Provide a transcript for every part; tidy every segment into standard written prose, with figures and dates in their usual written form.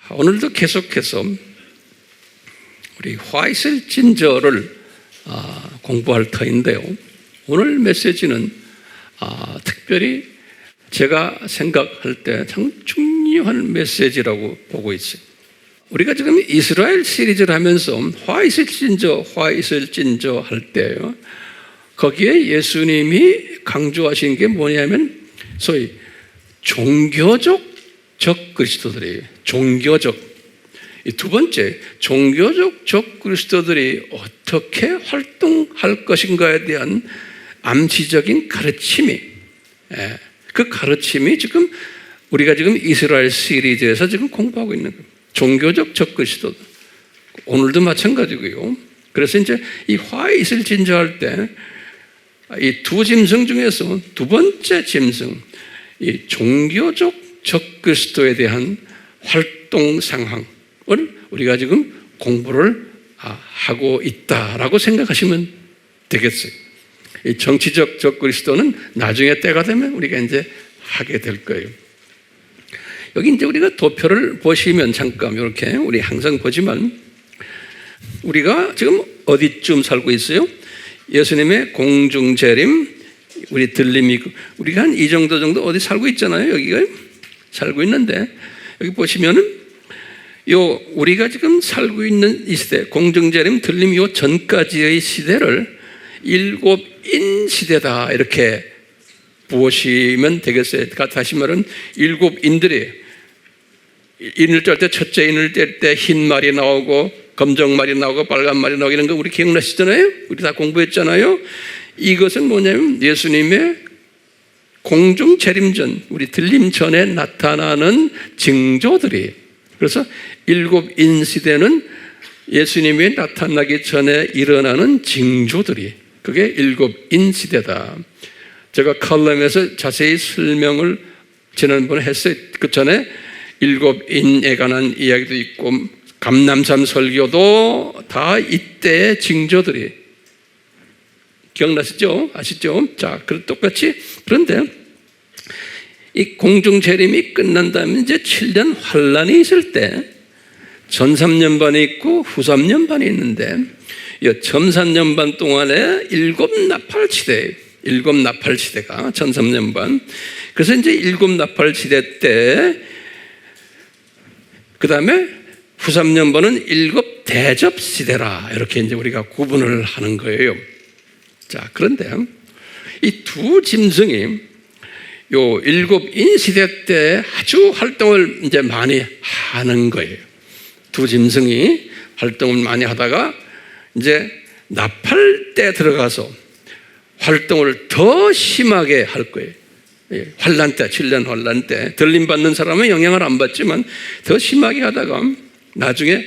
오늘도 계속해서 우리 화이슬 진저를 공부할 터인데요. 오늘 메시지는 특별히 제가 생각할 때 참 중요한 메시지라고 보고 있어요. 우리가 지금 이스라엘 시리즈를 하면서 화이슬 진저 할 때요, 거기에 예수님이 강조하신 게 뭐냐면 소위 종교적 적그리스도들이에요. 종교적. 이 두 번째, 종교적 적그리스도들이 어떻게 활동할 것인가에 대한 암시적인 가르침이, 그 가르침이 지금 우리가 지금 이스라엘 시리즈에서 지금 공부하고 있는 거예요. 종교적 적그리스도. 오늘도 마찬가지고요. 그래서 이제 이 화이슬 진저할 때 이 두 짐승 중에서 두 번째 짐승, 이 종교적 적그리스도에 대한 활동 상황을 우리가 지금 공부를 하고 있다라고 생각하시면 되겠어요. 이 정치적 적그리스도는 나중에 때가 되면 우리가 이제 하게 될 거예요. 여기 이제 우리가 도표를 보시면 잠깐 이렇게 우리 항상 보지만 우리가 지금 어디쯤 살고 있어요? 예수님의 공중재림, 우리 들림이, 우리가 한 이 정도 어디 살고 있잖아요. 여기가 살고 있는데 여기 보시면은 우리가 지금 살고 있는 이 시대, 공중재림, 들림 요 전까지의 시대를 일곱인 시대다 이렇게 보시면 되겠어요. 다시 말은 일곱인들이 인을 뗄 때 첫째 인을 뗄 때 흰 말이 나오고 검정 말이 나오고 빨간 말이 나오고 이런 거 우리 기억나시잖아요? 우리 다 공부했잖아요? 이것은 뭐냐면 예수님의 공중 재림 전, 우리 들림 전에 나타나는 징조들이, 그래서 일곱인 시대는 예수님이 나타나기 전에 일어나는 징조들이, 그게 일곱인 시대다. 제가 칼럼에서 자세히 설명을 지난번에 했어요. 그 전에 일곱인에 관한 이야기도 있고 감람산 설교도 다 이때의 징조들이 기억나시죠? 아시죠? 자, 똑같이 그런데 이 공중 재림이 끝난 다음에 이제 7년 환란이 있을 때 전 3년반이 있고 후 3년반이 있는데 이 전 3년반 동안에 일곱 나팔 시대가 전 3년반. 그래서 이제 일곱 나팔 시대 때 그 다음에 후 3년반은 일곱 대접 시대라 이렇게 이제 우리가 구분을 하는 거예요. 자, 그런데 이 두 짐승이 요 일곱인 시대 때 아주 활동을 이제 많이 하는 거예요. 두 짐승이 활동을 많이 하다가 이제 나팔 때 들어가서 활동을 더 심하게 할 거예요. 환란 때, 7년 환란 때 들림 받는 사람은 영향을 안 받지만 더 심하게 하다가 나중에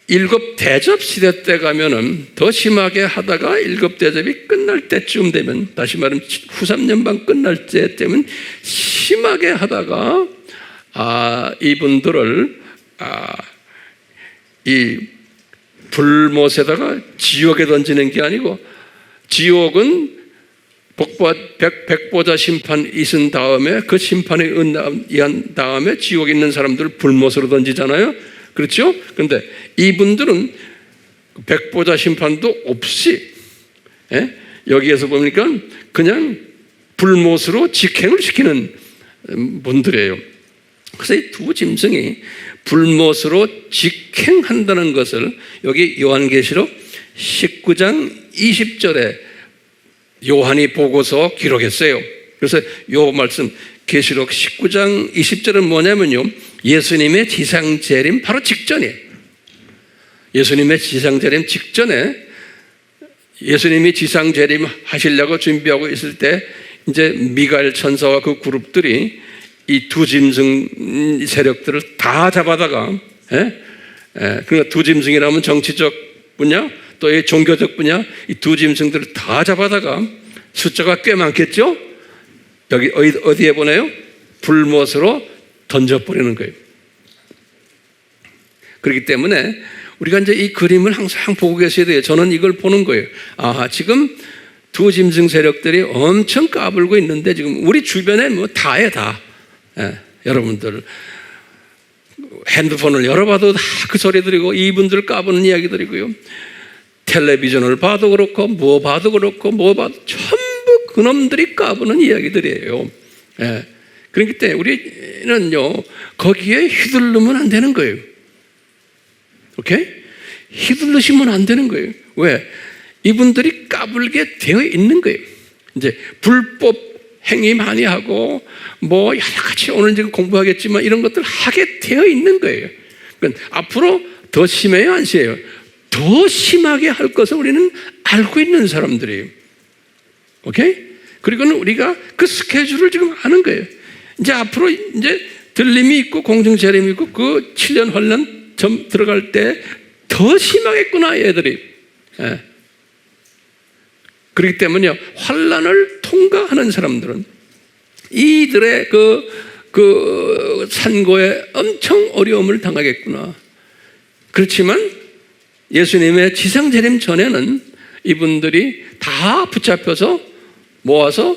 일곱 대접 시대 때 가면은 더 심하게 하다가 일곱 대접이 끝날 때쯤 되면, 다시 말하면 후 3년반 끝날 때 되면 심하게 하다가 이분들을 이 불못에다가 지옥에 던지는 게 아니고, 지옥은 백보자 심판 있은 다음에 그 심판에 의한 다음에 지옥에 있는 사람들을 불못으로 던지잖아요. 그렇죠? 그런데 이분들은 백보자 심판도 없이 여기에서 보니까 그냥 불못으로 직행을 시키는 분들이에요. 그래서 이 두 짐승이 불못으로 직행한다는 것을 여기 요한계시록 19장 20절에 요한이 보고서 기록했어요. 그래서 요 말씀 계시록 19장 20절은 뭐냐면요, 예수님의 지상재림 바로 직전이에요. 예수님의 지상재림 직전에 예수님이 지상재림 하시려고 준비하고 있을 때 이제 미가엘 천사와 그 그룹들이 이 두 짐승 세력들을 다 잡아다가, 그러니까 두 짐승이라면 정치적 분야 또 이 종교적 분야, 이 두 짐승들을 다 잡아다가 숫자가 꽤 많겠죠? 여기 어디에 보내요? 불못으로 던져버리는 거예요. 그렇기 때문에 우리가 이제 이 그림을 항상 보고 계셔야 돼요. 저는 이걸 보는 거예요. 지금 두 짐승 세력들이 엄청 까불고 있는데 지금 우리 주변에 뭐 다예요, 다. 여러분들 핸드폰을 열어봐도 다 그 소리 들이고 이분들 까부는 이야기들이고요. 텔레비전을 봐도 그렇고 뭐 봐도 그렇고 뭐 봐도 전부 그놈들이 까부는 이야기들이에요. 예. 그렇기 때문에 우리는요 거기에 휘둘르면 안 되는 거예요. 오케이? 휘둘르시면 안 되는 거예요. 왜? 이분들이 까불게 되어 있는 거예요. 이제 불법 행위 많이 하고 뭐 여러 가지 오늘 지금 공부하겠지만 이런 것들 하게 되어 있는 거예요. 그러니까 앞으로 더 심해요, 안 심해요? 더 심하게 할 것을 우리는 알고 있는 사람들이에요. 오케이? 그리고는 우리가 그 스케줄을 지금 아는 거예요. 이제 앞으로 이제 들림이 있고 공중재림이 있고 그 7년 환란 점 들어갈 때 더 심하겠구나, 얘들이. 예. 그렇기 때문에 환란을 통과하는 사람들은 이들의 그 산고에 엄청 어려움을 당하겠구나. 그렇지만 예수님의 지상재림 전에는 이분들이 다 붙잡혀서 모아서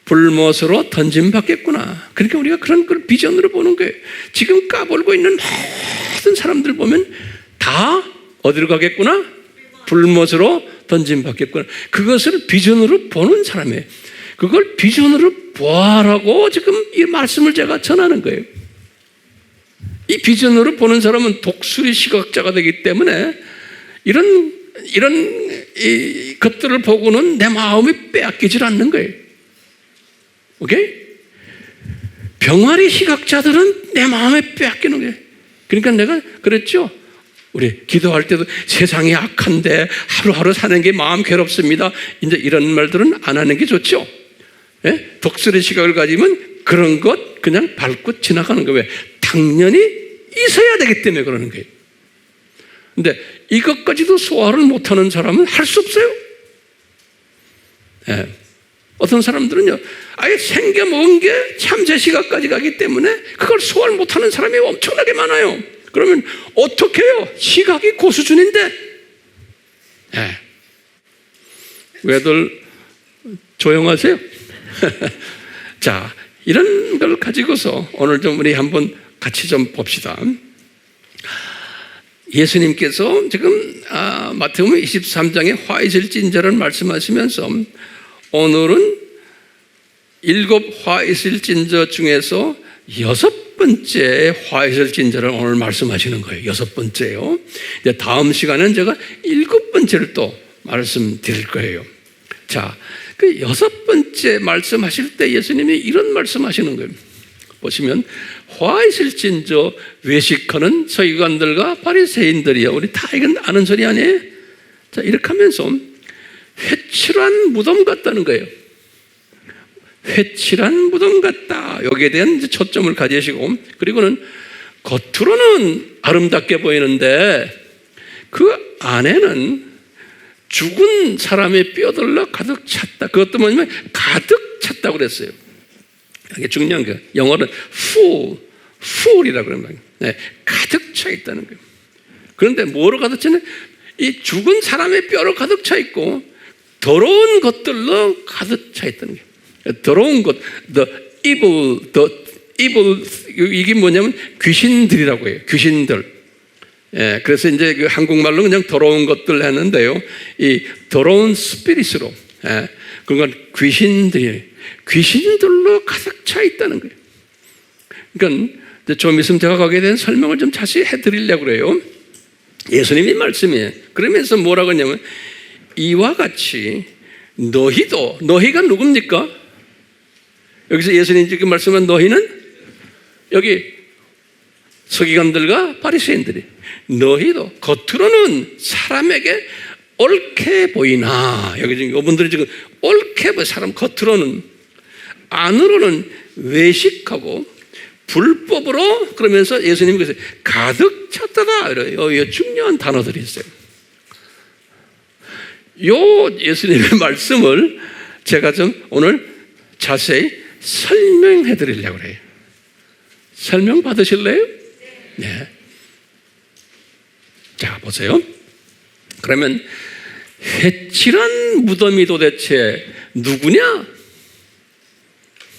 불못으로 던짐받겠구나. 그러니까 우리가 그런 걸 비전으로 보는 거예요. 지금 까불고 있는 모든 사람들 보면 다 어디로 가겠구나? 불못으로 던짐받겠구나. 그것을 비전으로 보는 사람이에요. 그걸 비전으로 보아라고 지금 이 말씀을 제가 전하는 거예요. 이 비전으로 보는 사람은 독수리 시각자가 되기 때문에 이런 이 것들을 보고는 내 마음이 빼앗기질 않는 거예요. 오케이? 병아리 시각자들은 내 마음에 빼앗기는 거예요. 그러니까 내가 그랬죠. 우리 기도할 때도 세상이 악한데 하루하루 사는 게 마음 괴롭습니다. 이제 이런 말들은 안 하는 게 좋죠. 예? 독수리 시각을 가지면 그런 것 그냥 밟고 지나가는 거예요. 왜? 당연히 있어야 되기 때문에 그러는 거예요. 근데 이것까지도 소화를 못하는 사람은 할 수 없어요. 예. 어떤 사람들은요, 아예 생겨먹은 게 참새 시각까지 가기 때문에 그걸 소화를 못하는 사람이 엄청나게 많아요. 그러면 어떻게 해요? 시각이 고수준인데. 예. 왜들 조용하세요? 자, 이런 걸 가지고서 오늘 좀 우리 한번 같이 좀 봅시다. 예수님께서 지금 마태복음 23장에 화이슬진저를 말씀하시면서 오늘은 7 화이슬진저 중에서 6번째 화이슬진저를 오늘 말씀하시는 거예요. 6번째요. 이제 다음 시간에는 제가 7번째를 또 말씀드릴 거예요. 자, 그 6번째 말씀하실 때 예수님이 이런 말씀하시는 거예요. 보시면 화이슬진저 외식하는 서기관들과 바리새인들이요. 우리 다 이건 아는 소리 아니에요? 자, 이렇게 하면서 회칠한 무덤 같다는 거예요. 회칠한 무덤 같다. 여기에 대한 이제 초점을 가지시고, 그리고는 겉으로는 아름답게 보이는데 그 안에는 죽은 사람의 뼈들로 가득 찼다. 그것도 뭐냐면 가득 찼다고 그랬어요. 이게 중요한 거예요. 영어는 full이라고 그러는 거예요. 네, 가득 차 있다는 거예요. 그런데 뭐로 가득 차냐? 이 죽은 사람의 뼈로 가득 차 있고 더러운 것들로 가득 차 있다는 거예요. 더러운 것, the evil, 이게 뭐냐면 귀신들이라고 해요. 귀신들. 예, 그래서 이제 그 한국말로 그냥 더러운 것들 했는데요. 이 더러운 스피릿으로, 예, 그건 귀신들로 가득 차 있다는 거예요. 그러니까 좀 있으면 제가 거기에 대한 설명을 좀 자세히 해드리려고 그래요. 예수님이 말씀이에요. 그러면서 뭐라고 하냐면 이와 같이 너희가 누굽니까? 여기서 예수님 지금 말씀한 너희는 여기 서기관들과 바리새인들이 너희도 겉으로는 사람에게 옳게 보이나, 여기 지금 이분들이 지금 옳게 보여. 사람 겉으로는, 안으로는 외식하고 불법으로, 그러면서 예수님이 그래서 가득 찼다다 이래요. 중요한 단어들이 있어요. 요 예수님의 말씀을 제가 좀 오늘 자세히 설명해 드리려고 해요. 설명 받으실래요? 네. 자, 보세요. 그러면 회칠한 무덤이 도대체 누구냐?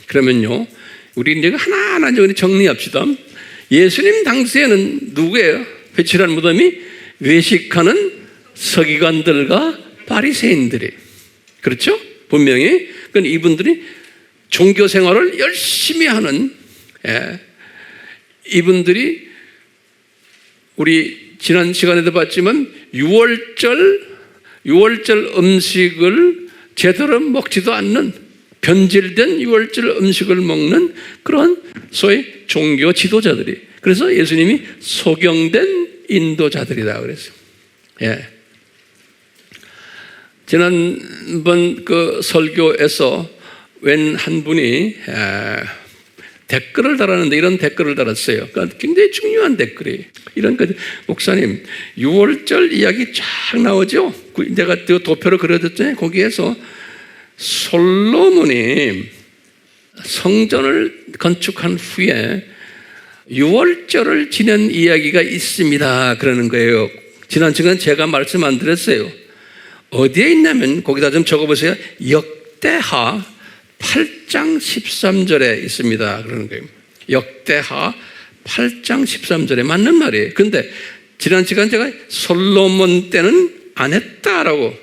그러면요, 우리 이제 하나하나 정리합시다. 예수님 당시에는 누구예요? 회칠한 무덤이 외식하는 서기관들과 바리새인들이. 그렇죠? 분명히. 그건 이분들이 종교 생활을 열심히 하는, 이분들이 우리 지난 시간에도 봤지만 6월절 음식을 제대로 먹지도 않는 변질된 6월절 음식을 먹는 그런 소위 종교 지도자들이. 그래서 예수님이 소경된 인도자들이다 그랬어요. 지난번 그 설교에서 웬 한 분이 댓글을 달았는데 이런 댓글을 달았어요. 그러니까 굉장히 중요한 댓글이 이런 거. 목사님, 6월절 이야기 쫙 나오죠. 내가 도표로 그려줬잖아요. 거기에서 솔로몬이 성전을 건축한 후에 6월절을 지낸 이야기가 있습니다. 그러는 거예요. 지난 시간 제가 말씀 안 드렸어요. 어디에 있냐면 거기다 좀 적어보세요. 역대하 8장 13절에 있습니다. 그러는 거예요. 역대하 8장 13절에 맞는 말이에요. 그런데 지난 시간 제가 솔로몬 때는 안 했다라고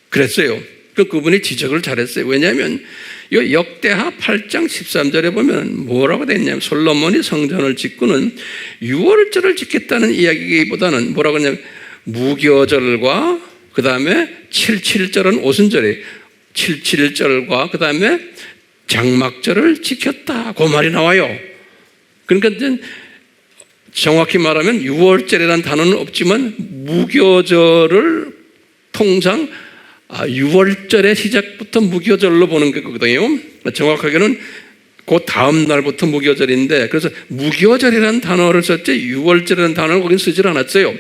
그랬어요. 그분이 지적을 잘했어요. 왜냐하면 이 역대하 8장 13절에 보면 뭐라고 돼 있냐면 솔로몬이 성전을 짓고는 6월절을 지켰다는 이야기보다는 뭐라고 하냐면 무교절과 그 다음에 77절은 오순절이에요. 77절과 그 다음에 장막절을 지켰다. 그 말이 나와요. 그러니까 정확히 말하면 6월절이라는 단어는 없지만 무교절을 통상 6월절의 시작부터 무교절로 보는 거거든요. 정확하게는 그 다음 날부터 무교절인데 그래서 무교절이라는 단어를 썼지 6월절이라는 단어를 거긴 쓰질 않았어요.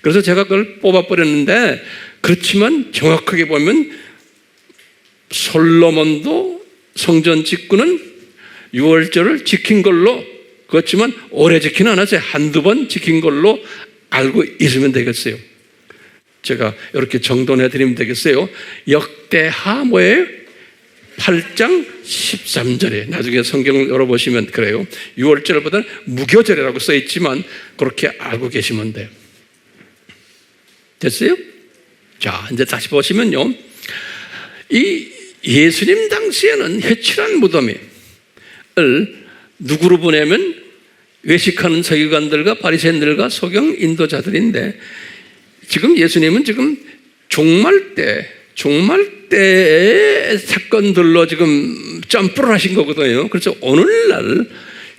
그래서 제가 그걸 뽑아버렸는데 그렇지만 정확하게 보면 솔로몬도 성전 짓고는 6월절을 지킨 걸로 그렇지만 오래 지키는 않았어요. 한두 번 지킨 걸로 알고 있으면 되겠어요. 제가 이렇게 정돈해 드리면 되겠어요. 역대하 뭐예요? 8장 13절에 나중에 성경을 열어보시면 그래요. 6월절보다는 무교절이라고 써있지만 그렇게 알고 계시면 돼요. 됐어요? 자, 이제 다시 보시면요. 이 예수님 당시에는 회칠한 무덤을 누구로 보내면 외식하는 서기관들과 바리새인들과 소경 인도자들인데 지금 예수님은 지금 종말때의 사건들로 지금 점프를 하신 거거든요. 그래서 오늘날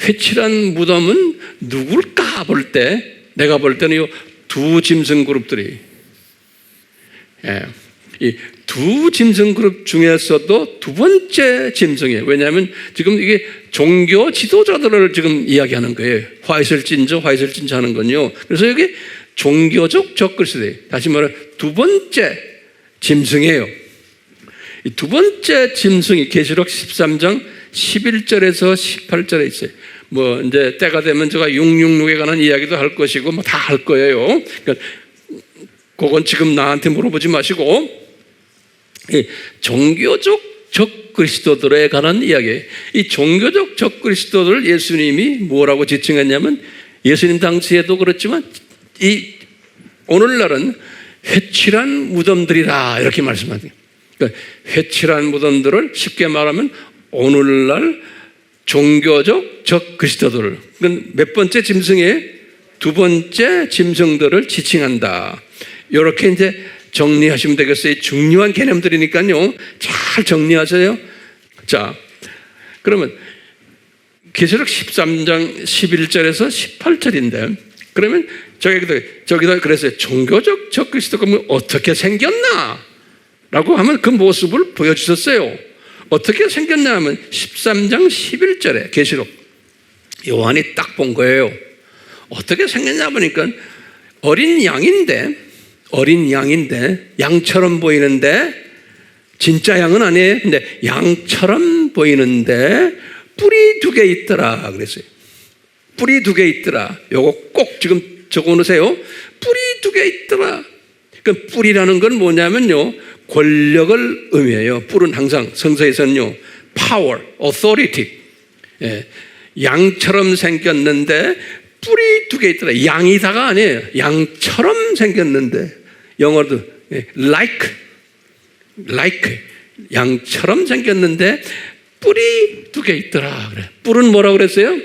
회칠한 무덤은 누굴까 볼 때 내가 볼 때는 이 두 짐승 그룹들이 이 두 짐승 그룹 중에서도 두 번째 짐승이에요. 왜냐하면 지금 이게 종교 지도자들을 지금 이야기하는 거예요. 화이슬진저 하는 건요. 그래서 여기 종교적 적그리스도예요. 다시 말해 두 번째 짐승이에요. 이 두 번째 짐승이 계시록 13장 11절에서 18절에 있어요. 뭐 이제 때가 되면 제가 666에 관한 이야기도 할 것이고 뭐 다 할 거예요. 그러니까 그건 지금 나한테 물어보지 마시고 이 종교적 적그리스도들에 관한 이야기. 이 종교적 적그리스도들을 예수님이 뭐라고 지칭했냐면 예수님 당시에도 그렇지만 이 오늘날은 회칠한 무덤들이라 이렇게 말씀하세요. 그러니까 회칠한 무덤들을 쉽게 말하면 오늘날 종교적 적그리스도들. 그러니까 몇 번째 짐승이에요? 두 번째 짐승들을 지칭한다. 이렇게 이제 정리하시면 되겠어요. 중요한 개념들이니까요. 잘 정리하세요. 자, 그러면 계시록 13장 11절에서 18절인데 그러면 저기다 그랬어요. 종교적 적그리스도가 뭐 어떻게 생겼나? 라고 하면 그 모습을 보여주셨어요. 어떻게 생겼냐 하면 13장 11절에 계시록 요한이 딱 본 거예요. 어떻게 생겼냐 보니까 어린 양인데 양처럼 보이는데 진짜 양은 아니에요. 근데 양처럼 보이는데 뿔이 2개 있더라 그랬어요. 뿔이 2개 있더라. 요거 꼭 지금 적어놓으세요. 뿔이 2개 있더라. 그 뿔이라는 건 뭐냐면요, 권력을 의미해요. 뿔은 항상 성서에서는요, power, authority. 예. 양처럼 생겼는데 뿔이 2개 있더라. 양이다가 아니에요. 양처럼 생겼는데, 영어로도 like 양처럼 생겼는데 뿔이 2개 있더라. 그래. 뿔은 뭐라고 그랬어요?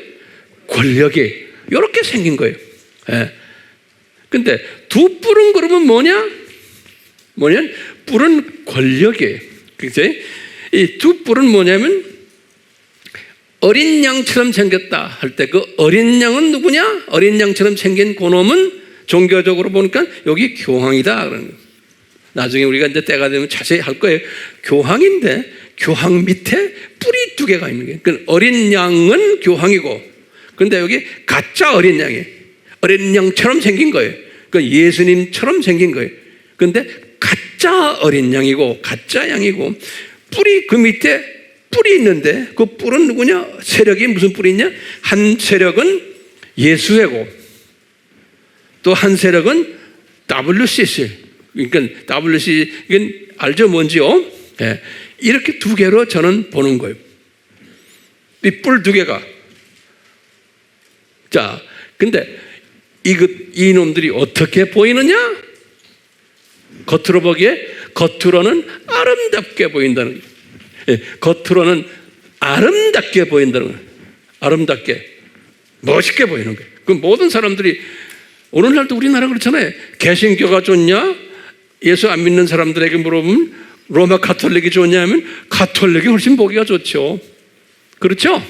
권력이 이렇게 생긴 거예요. 예. 근데 2뿔은 그러면 뭐냐? 뿔은 권력이에요. 그치? 이 2뿔은 뭐냐면 어린 양처럼 생겼다 할 때 그 어린 양은 누구냐? 어린 양처럼 생긴 그놈은 종교적으로 보니까 여기 교황이다. 그러는 거예요. 나중에 우리가 이제 때가 되면 자세히 할 거예요. 교황인데 교황 밑에 뿔이 2개가 있는 거예요. 그 어린 양은 교황이고, 근데 여기 가짜 어린 양이에요. 어린 양처럼 생긴 거예요. 그 예수님처럼 생긴 거예요. 근데 가짜 어린 양이고 가짜 양이고, 뿔이 그 밑에 뿔이 있는데 그 뿔은 누구냐? 세력이 무슨 뿔이 있냐? 한 세력은 예수회고 또 한 세력은 WCC. 그러니까 WCC 이건 알죠? 뭔지요? 네. 이렇게 2개로 저는 보는 거예요. 이 뿔 2개가. 자, 근데 이 놈들이 어떻게 보이느냐? 겉으로 보기에 겉으로는 아름답게 보인다는 거예요. 예, 겉으로는 아름답게 보인다는 거예요. 아름답게 멋있게 보이는 거예요. 그 모든 사람들이 오늘날도 우리나라 그렇잖아요. 개신교가 좋냐? 예수 안 믿는 사람들에게 물어보면 로마 가톨릭이 좋냐 하면 가톨릭이 훨씬 보기가 좋죠. 그렇죠?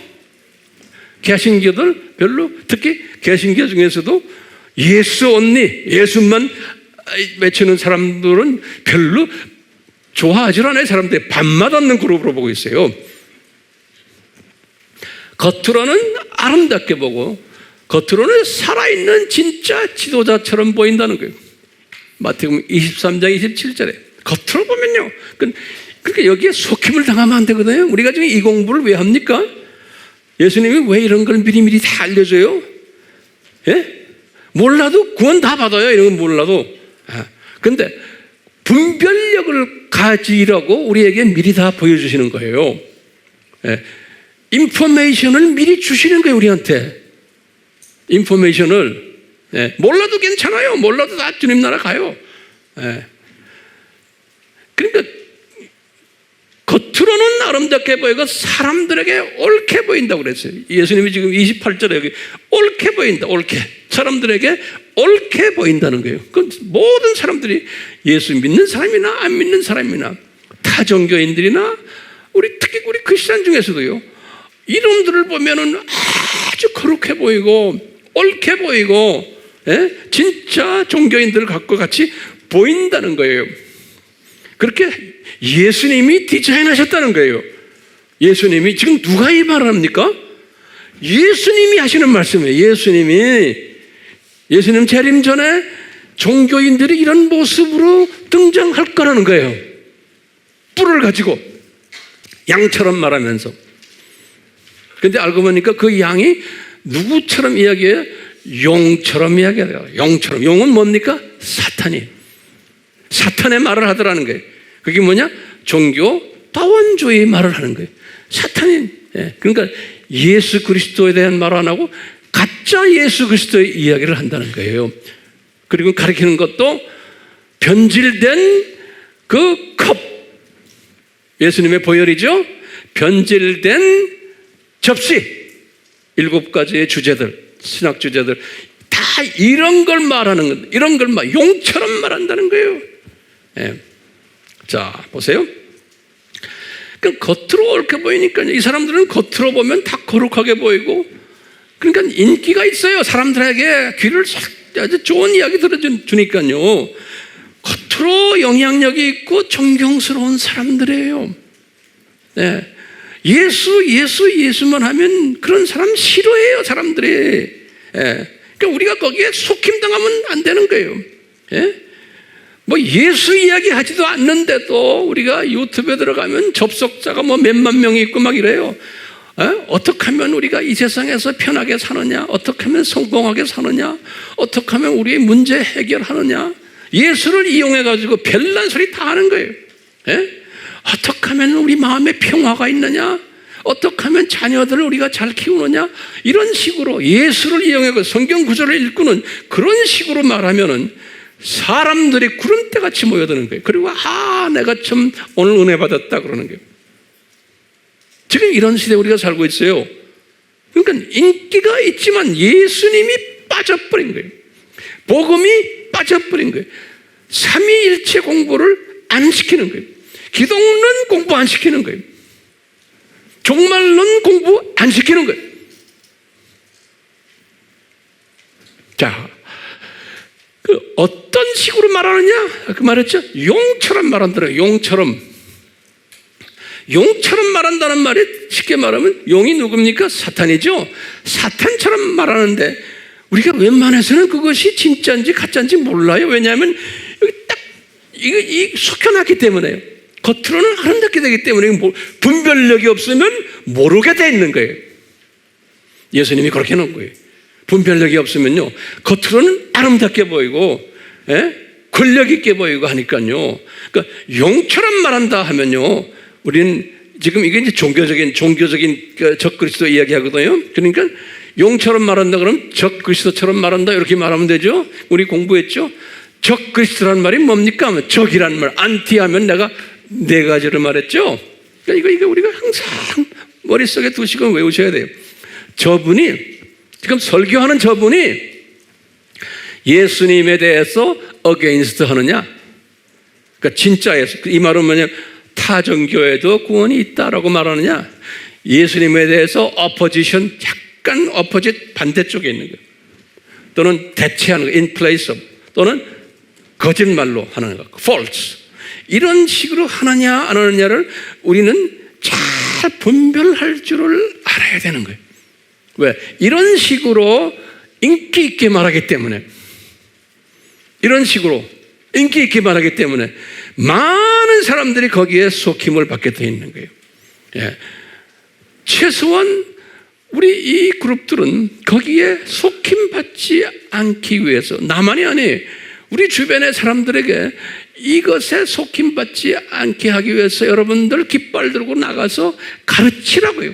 개신교들 별로, 특히 개신교 중에서도 예수 언니, 예수만 외치는 사람들은 별로 좋아하지 않아요. 사람들이 밥맛 없는 그룹으로 보고 있어요. 겉으로는 아름답게 보고 겉으로는 살아있는 진짜 지도자처럼 보인다는 거예요. 마태복음 23장 27절에 겉으로 보면요. 그러니까 여기에 속임을 당하면 안 되거든요. 우리가 지금 이 공부를 왜 합니까? 예수님이 왜 이런 걸 미리미리 다 알려줘요? 예? 몰라도 구원 다 받아요. 이런 건 몰라도. 근데 분별력을 가지라고 우리에게 미리 다 보여주시는 거예요. 예. 인포메이션을 미리 주시는 거예요. 우리한테. 인포메이션을. 예. 몰라도 괜찮아요. 몰라도 다 주님 나라 가요. 예. 그러니까 겉으로는 아름답게 보이고 사람들에게 옳게 보인다고 그랬어요. 예수님이 지금 28절에 여기 옳게 보인다. 옳게. 사람들에게 옳게 보인다는 거예요. 그 모든 사람들이 예수 믿는 사람이나 안 믿는 사람이나 타종교인들이나 특히 우리 크리스찬 중에서도요. 이놈들을 보면은 아주 거룩해 보이고 옳게 보이고, 예? 진짜 종교인들 갖고 같이 보인다는 거예요. 그렇게 예수님이 디자인하셨다는 거예요. 예수님이 지금 누가 이 말을 합니까? 예수님이 하시는 말씀이에요. 예수님 재림 전에 종교인들이 이런 모습으로 등장할 거라는 거예요. 뿔을 가지고 양처럼 말하면서. 근데 알고 보니까 그 양이 누구처럼 이야기해요? 용처럼 이야기해요. 용처럼. 용은 뭡니까? 사탄이에요. 사탄의 말을 하더라는 거예요. 그게 뭐냐? 종교 다원주의 말을 하는 거예요. 사탄인. 예. 그러니까 예수 그리스도에 대한 말을 안 하고 가짜 예수 그리스도의 이야기를 한다는 거예요. 그리고 가르치는 것도 변질된 그 컵. 예수님의 보혈이죠. 변질된 접시. 7가지의 주제들, 신학 주제들 다 이런 걸 말하는 것, 이런 걸 용처럼 말한다는 거예요. 예. 자, 보세요. 그러니까 겉으로 옳게 보이니까 이 사람들은 겉으로 보면 다 거룩하게 보이고, 그러니까 인기가 있어요. 사람들에게 귀를 아주 좋은 이야기 들어주니까요. 겉으로 영향력이 있고 존경스러운 사람들이에요. 네. 예수만 하면 그런 사람 싫어해요, 사람들이. 예. 그러니까 우리가 거기에 속임당하면 안 되는 거예요. 예? 뭐 예수 이야기 하지도 않는데도 우리가 유튜브에 들어가면 접속자가 뭐 몇만 명이 있고 막 이래요. 어떻게 하면 우리가 이 세상에서 편하게 사느냐? 어떻게 하면 성공하게 사느냐? 어떻게 하면 우리의 문제 해결하느냐? 예수를 이용해가지고 별난 소리 다 하는 거예요. 예? 어떻게 하면 우리 마음에 평화가 있느냐? 어떻게 하면 자녀들을 우리가 잘 키우느냐? 이런 식으로 예수를 이용하고 성경 구절을 읽고는 그런 식으로 말하면은 사람들이 구름대같이 모여드는 거예요. 그리고 내가 참 오늘 은혜 받았다 그러는 거예요. 지금 이런 시대에 우리가 살고 있어요. 그러니까 인기가 있지만 예수님이 빠져버린 거예요. 복음이 빠져버린 거예요. 삼위일체 공부를 안 시키는 거예요. 기독론 공부 안 시키는 거예요. 종말론 공부 안 시키는 거예요. 자, 어떤 식으로 말하느냐? 그 말했죠? 용처럼 말한다는 용처럼. 용처럼 말한다는 말이 쉽게 말하면 용이 누굽니까? 사탄이죠. 사탄처럼 말하는데 우리가 웬만해서는 그것이 진짜인지 가짜인지 몰라요. 왜냐하면 여기 딱 이 속여놨기 때문에요. 겉으로는 아름답게 되기 때문에 분별력이 없으면 모르게 돼 있는 거예요. 예수님이 그렇게 해놓은 거예요. 분별력이 없으면요, 겉으로는 아름답게 보이고, 권력 있게 보이고 하니까요. 그러니까 용처럼 말한다 하면요, 우리는 지금 이게 이제 종교적인 적그리스도 이야기하거든요. 그러니까 용처럼 말한다 그러면 적그리스도처럼 말한다 이렇게 말하면 되죠. 우리 공부했죠. 적그리스도란 말이 뭡니까? 적이란 말, 안티하면 내가 네 가지를 말했죠. 그러니까 이거 우리가 항상 머릿속에 두시고 외우셔야 돼요. 저분이 지금 설교하는 저분이 예수님에 대해서 against 하느냐? 그러니까 진짜 이 말은 뭐냐면 타종교에도 구원이 있다라고 말하느냐? 예수님에 대해서 opposition, 약간 opposite 반대쪽에 있는 거예요. 또는 대체하는 거, in place of, 또는 거짓말로 하는 거, false. 이런 식으로 하느냐 안 하느냐를 우리는 잘 분별할 줄을 알아야 되는 거예요. 왜? 이런 식으로 인기 있게 말하기 때문에, 이런 식으로 인기 있게 말하기 때문에 많은 사람들이 거기에 속힘을 받게 되어 있는 거예요. 예. 최소한 우리 이 그룹들은 거기에 속힘받지 않기 위해서, 나만이 아니에요. 우리 주변의 사람들에게 이것에 속힘받지 않게 하기 위해서 여러분들 깃발 들고 나가서 가르치라고요.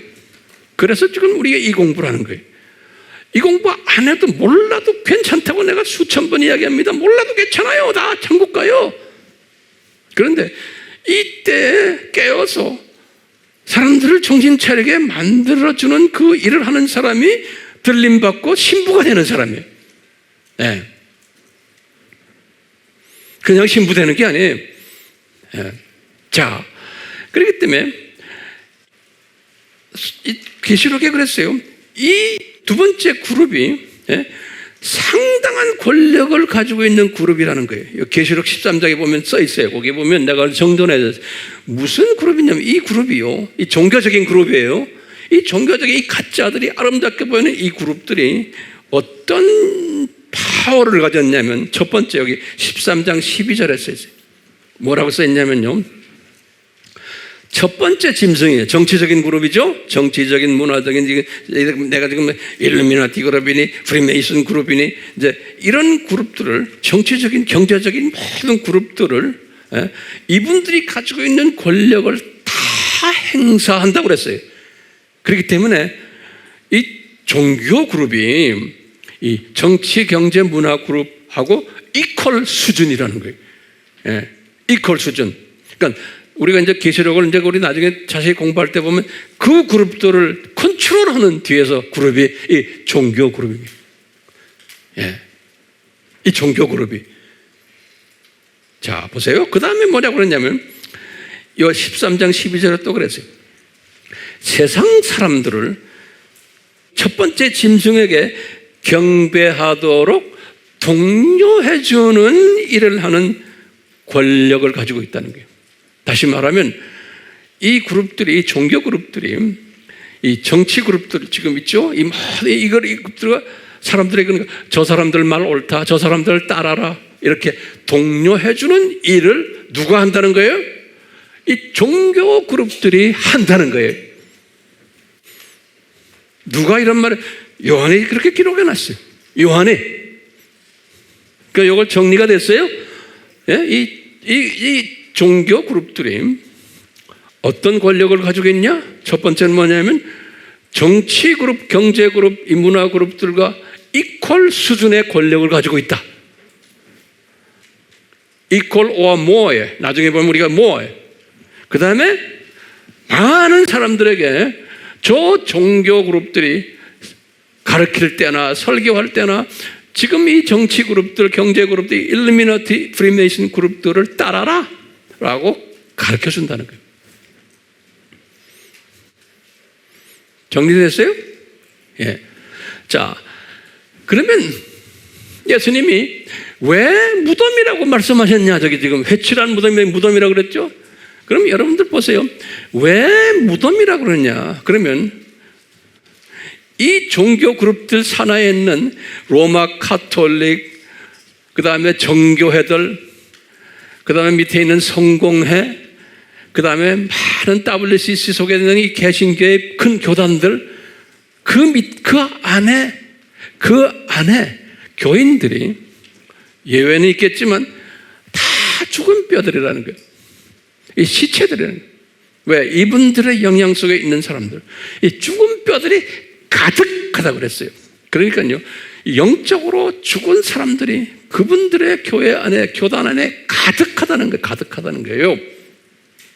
그래서 지금 우리가 이 공부를 하는 거예요. 이 공부 안 해도 몰라도 괜찮다고 내가 수천 번 이야기합니다. 몰라도 괜찮아요. 다 천국 가요. 그런데 이때 깨어서 사람들을 정신 차리게 만들어주는 그 일을 하는 사람이 들림받고 신부가 되는 사람이에요. 네. 그냥 신부 되는 게 아니에요. 네. 자, 그렇기 때문에 계시록에 그랬어요. 이 두 번째 그룹이 상당한 권력을 가지고 있는 그룹이라는 거예요. 계시록 13장에 보면 써 있어요. 거기 보면 내가 정돈해서 무슨 그룹이냐면 이 그룹이요, 이 종교적인 그룹이에요. 이 종교적인 이 가짜들이 아름답게 보이는 이 그룹들이 어떤 파워를 가졌냐면 첫 번째 여기 13장 12절에 써 있어요. 뭐라고 써 있냐면요, 첫 번째 짐승이에요. 정치적인 그룹이죠. 정치적인, 문화적인, 내가 지금 일루미나티 그룹이니 프리메이슨 그룹이니 이제 이런 그룹들을, 정치적인, 경제적인 모든 그룹들을 이분들이 가지고 있는 권력을 다 행사한다고 그랬어요. 그렇기 때문에 이 종교 그룹이 이 정치, 경제, 문화 그룹하고 이퀄 수준이라는 거예요. 이퀄 수준. 그러니까 우리가 이제 계시록을 이제 우리 나중에 자세히 공부할 때 보면 그 그룹들을 컨트롤하는 뒤에서 그룹이 이 종교 그룹입니다. 이 종교 그룹이. 자, 보세요. 그 다음에 뭐라고 그랬냐면, 이 13장 12절에 또 그랬어요. 세상 사람들을 첫 번째 짐승에게 경배하도록 독려해주는 일을 하는 권력을 가지고 있다는 거예요. 다시 말하면 이 그룹들이, 이 종교 그룹들이, 이 정치 그룹들 지금 있죠? 이 그룹들과 사람들에게 저 사람들 말 옳다, 저 사람들 따라라, 이렇게 독려해주는 일을 누가 한다는 거예요? 이 종교 그룹들이 한다는 거예요. 누가 이런 말을, 요한이 그렇게 기록해놨어요. 요한이. 그러니까 이걸 정리가 됐어요. 이 종교 그룹들이 어떤 권력을 가지고 있냐? 첫 번째는 뭐냐면 정치 그룹, 경제 그룹, 이 문화 그룹들과 이퀄 수준의 권력을 가지고 있다. equal or more에, 나중에 보면 우리가 more. 그 다음에 많은 사람들에게 저 종교 그룹들이 가르칠 때나 설교할 때나 지금 이 정치 그룹들, 경제 그룹들, 일루미나티, 프리메이슨 그룹들을 따라라 라고 가르쳐 준다는 거예요. 정리됐어요? 예. 자, 그러면 예수님이 왜 무덤이라고 말씀하셨냐? 저기 지금 회칠한 무덤이라고 그랬죠? 그럼 여러분들 보세요. 왜 무덤이라고 그러냐? 그러면 이 종교 그룹들 산하에 있는 로마 카톨릭, 그 다음에 정교회들, 그 다음에 밑에 있는 성공회, 그 다음에 많은 WCC 속에 있는 이 개신교의 큰 교단들, 그 안에 교인들이 예외는 있겠지만 다 죽은 뼈들이라는 거예요. 이 시체들이라는 거예요. 왜? 이분들의 영향 속에 있는 사람들, 이 죽은 뼈들이 가득하다고 그랬어요. 그러니까요, 영적으로 죽은 사람들이 그분들의 교회 안에, 교단 안에 가득하다는 거예요.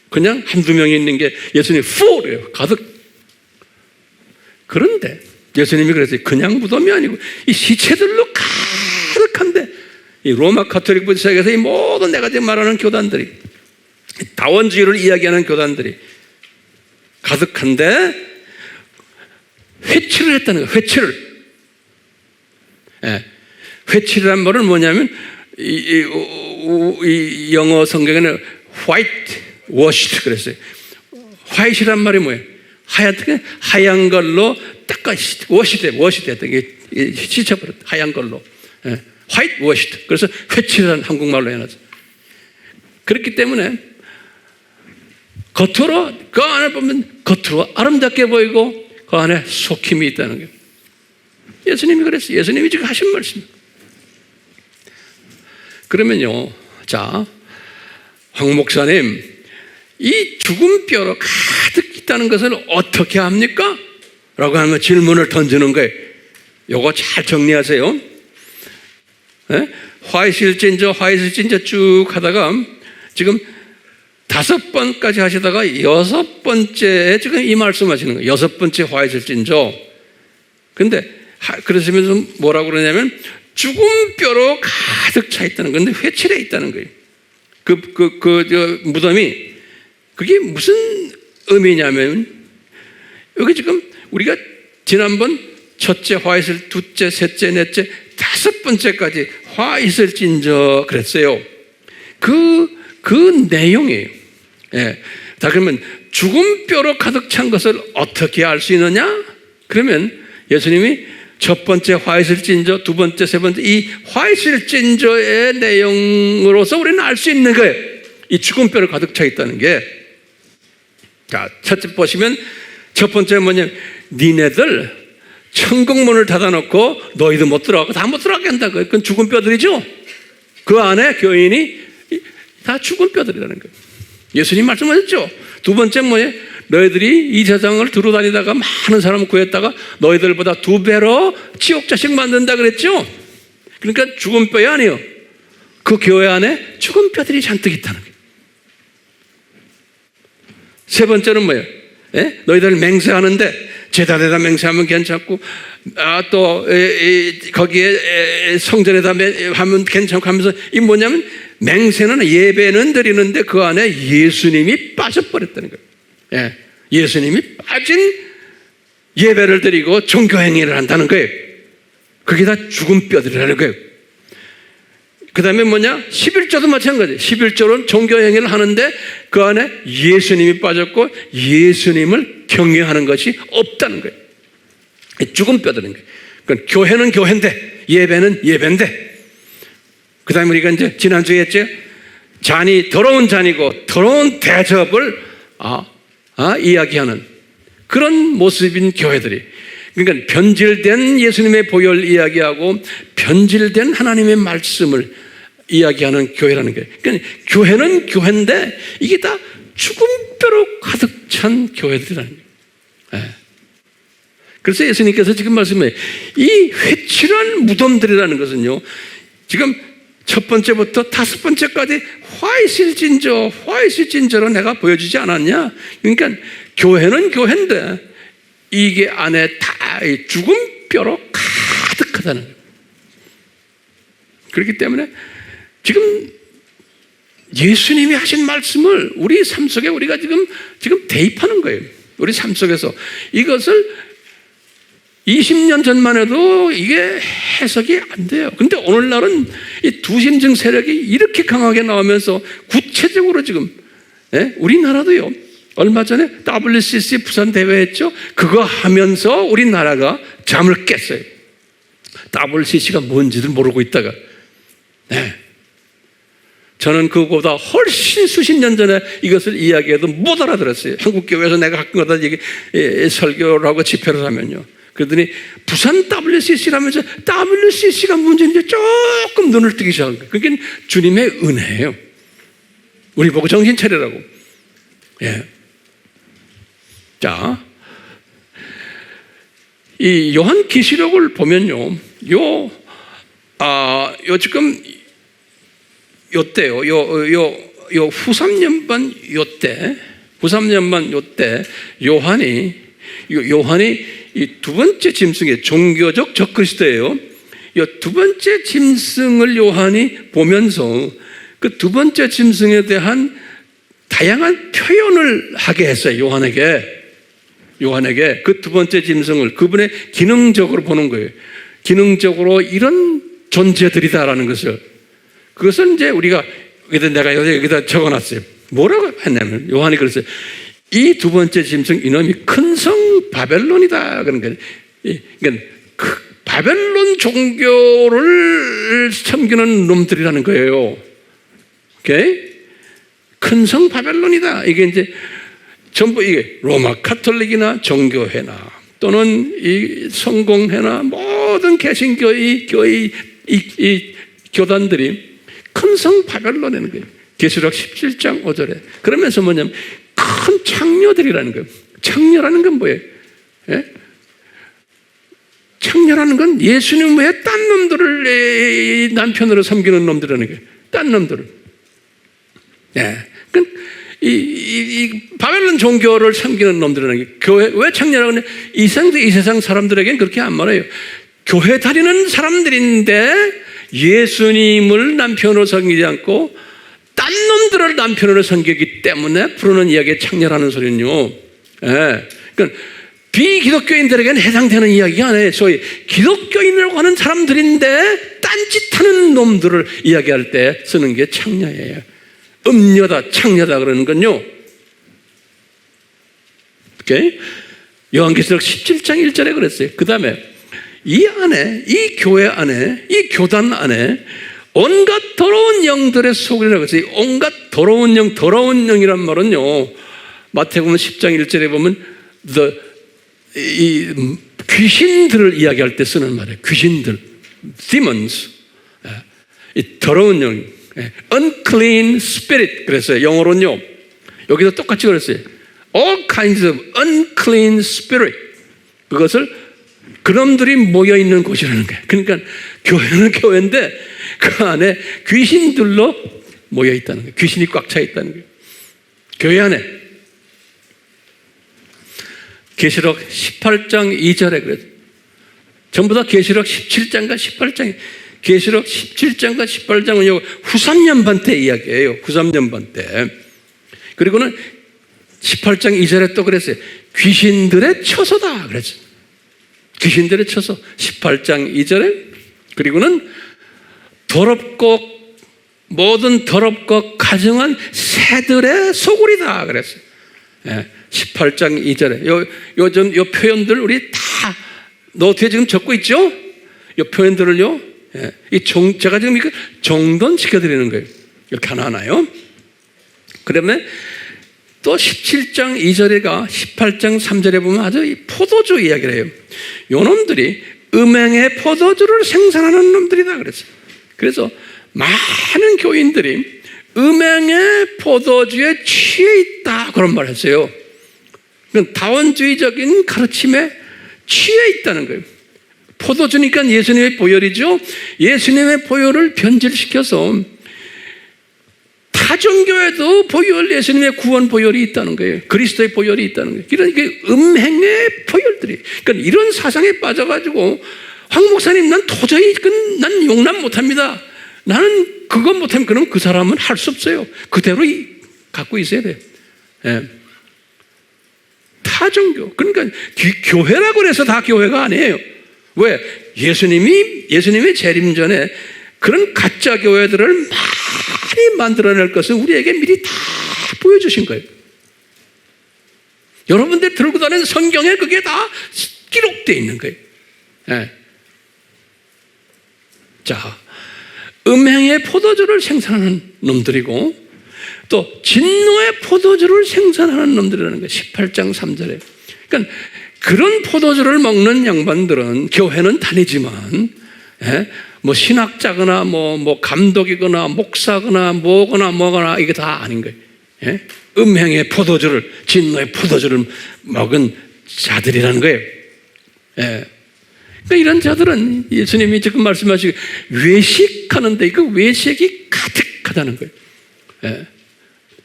그냥 한두 명이 있는 게 예수님이 full이에요. 가득. 그런데 예수님이 그랬어요. 그냥 무덤이 아니고 이 시체들로 가득한데, 이 로마 카톨릭부터 시작해서 이 모든 내가 지금 말하는 교단들이, 다원주의를 이야기하는 교단들이 가득한데 회칠을 했다는 거예요. 회칠을. 예. 회칠이란 말은 뭐냐면 이 영어 성경에는 white washed 그랬어요. 화이트란 말이 뭐예요? 하얀 걸로 닦아 워시됐다. 이게 씻어버렸다. 하얀 걸로. 예. 화이트 워시드. 그래서 회칠이라는 한국말로 해놨어. 그렇기 때문에 겉으로, 그 안에 보면 겉으로 아름답게 보이고 그 안에 속힘이 있다는 거예요. 예수님이 그랬어요. 예수님이 지금 하신 말씀. 그러면요, 자, 황 목사님, 이 죽은 뼈로 가득 있다는 것을 어떻게 합니까? 라고 하면 질문을 던지는 거예요. 요거 잘 정리하세요. 화이실진저 쭉 하다가 지금 5번까지 하시다가 6번째에 지금 이 말씀 하시는 거예요. 6번째 화이실진저. 근데 그러시면서 뭐라고 그러냐면 죽은 뼈로 가득 차 있다는 건데 회칠해 있다는 거예요. 저 무덤이, 그게 무슨 의미냐면, 여기 지금 우리가 지난번 첫째 화이슬, 둘째, 셋째, 넷째, 5번째까지 화이슬진저 그랬어요. 그 내용이에요. 예. 자, 그러면 죽은 뼈로 가득 찬 것을 어떻게 알 수 있느냐? 그러면 예수님이 첫 번째 화이슬진저, 두 번째, 세 번째, 이 화이슬진저의 내용으로서 우리는 알 수 있는 거예요. 이 죽은 뼈로 가득 차 있다는 게. 자, 첫째 보시면 첫 번째 뭐냐면, 니네들 천국문을 닫아놓고 너희도 못 들어가고 다 못 들어가게 한다고요. 그건 죽은 뼈들이죠. 그 안에 교인이 다 죽은 뼈들이라는 거예요. 예수님 말씀하셨죠. 두 번째 뭐예요? 너희들이 이 세상을 두루 다니다가 많은 사람을 구했다가 너희들보다 2배로 지옥자식 만든다 그랬죠. 그러니까 죽은 뼈이 아니에요. 그 교회 안에 죽은 뼈들이 잔뜩 있다는 거예요. 세 번째는 뭐예요? 예? 너희들 맹세하는데 제단에다 맹세하면 괜찮고, 또 거기에 성전에다 하면 괜찮고 하면서, 이 뭐냐면 맹세는, 예배는 드리는데 그 안에 예수님이 빠져버렸다는 거예요. 예. 예수님이 빠진 예배를 드리고 종교행위를 한다는 거예요. 그게 다 죽은 뼈들이라는 거예요. 그 다음에 뭐냐? 11조도 마찬가지예요. 11조는 종교행위를 하는데 그 안에 예수님이 빠졌고 예수님을 경외하는 것이 없다는 거예요. 죽은 뼈들인 거예요. 그러니까 교회는 교회인데 예배는 예배인데, 그 다음에 우리가 이제 지난주에 했죠. 잔이 더러운 잔이고 더러운 대접을 이야기하는 그런 모습인 교회들이, 그러니까 변질된 예수님의 보혈 이야기하고 변질된 하나님의 말씀을 이야기하는 교회라는 거예요. 그러니까 교회는 교회인데 이게 다 죽은 뼈로 가득 찬 교회들이라는 거예요. 예. 그래서 예수님께서 지금 말씀해 이 회칠한 무덤들이라는 것은요, 지금 첫 번째부터 다섯 번째까지 화이실진저로 내가 보여주지 않았냐? 그러니까 교회는 교회인데 이게 안에 다 죽은 뼈로 가득하다는 거예요. 그렇기 때문에 지금 예수님이 하신 말씀을 우리 삶 속에 우리가 지금 대입하는 거예요. 우리 삶 속에서 이것을 20년 전만 해도 이게 해석이 안 돼요. 근데 오늘날은 이 두심증 세력이 이렇게 강하게 나오면서 구체적으로 지금, 예? 우리나라도요, 얼마 전에 WCC 부산 대회 했죠? 그거 하면서 우리나라가 잠을 깼어요. WCC가 뭔지를 모르고 있다가. 네. 저는 그거보다 훨씬 수십 년 전에 이것을 이야기해도 못 알아들었어요. 한국교회에서 내가 가끔 가다 설교를 하고 집회를 하면요. 그러더니 부산 WCC라면서 WCC가 문제인지 조금 눈을 뜨기 시작한 거예요. 그게 주님의 은혜예요. 우리 보고 정신 차리라고. 예. 자, 이 요한계시록을 보면요, 지금 요때요, 후삼년반 요때 요한이 이 두 번째 짐승의 종교적 적그리스도예요. 이 두 번째 짐승을 요한이 보면서 그 두 번째 짐승에 대한 다양한 표현을 하게 했어요. 요한에게 그 두 번째 짐승을 그분의 기능적으로 보는 거예요. 기능적으로 이런 존재들이다라는 것을. 그것은 이제 우리가 내가 여기다 적어놨어요. 뭐라고 했냐면 요한이 그랬어요. 이 두 번째 짐승 이놈이 큰 성 바벨론이다. 그런 거예요. 그러니까 바벨론 종교를 섬기는 놈들이라는 거예요. 오케이? 큰 성 바벨론이다. 이게 이제 전부 이게 로마 카톨릭이나 종교회나 또는 이 성공회나 모든 개신교 이 교단들이 큰 성 바벨론이라는 거예요. 계시록 17장 5절에. 그러면서 뭐냐면 큰 창녀들이라는 거예요. 창녀라는 건 뭐예요? 예? 창녀라는 건 예수님 외에 딴 놈들을 남편으로 섬기는 놈들이라는 거예요. 딴 놈들을. 예. 이 바벨론 종교를 섬기는 놈들이라는 게 교회, 왜 창녀라고 하냐? 이 세상 사람들에게는 그렇게 안 말해요. 교회 다니는 사람들인데 예수님을 남편으로 섬기지 않고 딴 놈들을 남편으로 섬기기 때문에 부르는 이야기에 창녀라는 소리는요. 예. 그러니까 비기독교인들에게는 해당되는 이야기가 아니에요. 소위 기독교인이라고 하는 사람들인데 딴짓하는 놈들을 이야기할 때 쓰는 게 창녀예요. 음녀다, 창녀다 그러는 건요. 오케이? 요한계시록 17장 1절에 그랬어요. 그 다음에 이 안에, 이 교회 안에, 이 교단 안에 온갖 더러운 영들의 소굴이라고 했어요. 온갖 더러운 영이란 말은요, 마태복음 10장 1절에 보면 이 귀신들을 이야기할 때 쓰는 말이에요. 귀신들, demons, 이 더러운 영, unclean spirit 그랬어요. 영어로는요. 여기도 똑같이 그랬어요. All kinds of unclean spirit. 그것을 그놈들이 모여 있는 곳이라는 거예요. 그러니까 교회는 교회인데 그 안에 귀신들로 모여 있다는 거예요. 귀신이 꽉 차 있다는 거예요. 교회 안에. 계시록 18장 2절에 그랬어요. 전부 다 계시록 17장과 18장에. 계시록 17장과 18장은 후삼년반 때 이야기예요. 후삼년반 때. 그리고는 18장 2절에 또 그랬어요. 귀신들의 처소다 그랬어요. 귀신들의 처소. 18장 2절에. 그리고는 모든 더럽고 가증한 새들의 소굴이다 그랬어요. 18장 2절에. 요 표현들 우리 다 노트에 지금 적고 있죠? 요 표현들을요. 제가 지금 이거 정돈시켜드리는 거예요. 이렇게 하나하나요. 그러면 또 17장 2절에가 18장 3절에 보면 아주 이 포도주 이야기를 해요. 요 놈들이 음행의 포도주를 생산하는 놈들이다 그랬어요. 그래서 많은 교인들이 음행의 포도주에 취해 있다 그런 말 했어요. 그러니까 다원주의적인 가르침에 취해 있다는 거예요. 포도주니까 예수님의 보혈이죠. 예수님의 보혈을 변질시켜서 타종교에도 보혈, 예수님의 구원 보혈이 있다는 거예요. 그리스도의 보혈이 있다는 거예요. 이런 게 음행의 보혈들이. 그러니까 이런 사상에 빠져가지고 황 목사님, 난 도저히 난 용납 못합니다. 나는 그것 못하면 그럼 그 사람은 할 수 없어요. 그대로 갖고 있어야 돼요. 예. 타종교. 그러니까 교회라고 해서 다 교회가 아니에요. 왜? 예수님의 재림 전에 그런 가짜 교회들을 많이 만들어낼 것을 우리에게 미리 다 보여주신 거예요. 여러분들 들고 다니는 성경에 그게 다 기록되어 있는 거예요. 예. 자, 음행의 포도주를 생산하는 놈들이고 또 진노의 포도주를 생산하는 놈들이라는 거예요. 18장 3절에. 그러니까 그런 포도주를 먹는 양반들은 교회는 다니지만 뭐 신학자거나 뭐 감독이거나 목사거나 뭐거나 이게 다 아닌 거예요. 음행의 포도주를, 진노의 포도주를 먹은 자들이라는 거예요. 그러니까 이런 자들은 예수님이 지금 말씀하시고 외식하는데 그 외식이 가득하다는 거예요.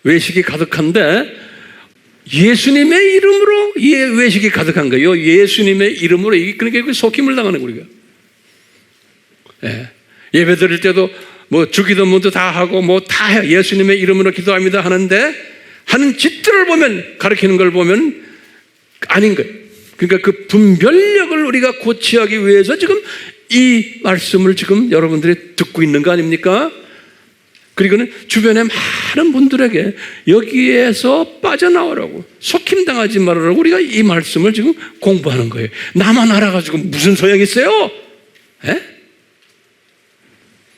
외식이 가득한데 예수님의 이름으로 외식이 가득한 거예요. 예수님의 이름으로. 그러니까 속임을 당하는 거예요. 예배 드릴 때도 뭐 주기도문도 다 하고 뭐 다 해. 예수님의 이름으로 기도합니다 하는데 하는 짓들을 보면, 가르치는 걸 보면 아닌 거예요. 그러니까 그 분별력을 우리가 고취하기 위해서 지금 이 말씀을 지금 여러분들이 듣고 있는 거 아닙니까? 그리고는 주변에 많은 분들에게 여기에서 빠져나오라고, 속임당하지 말라고 우리가 이 말씀을 지금 공부하는 거예요. 나만 알아가지고 무슨 소용이 있어요?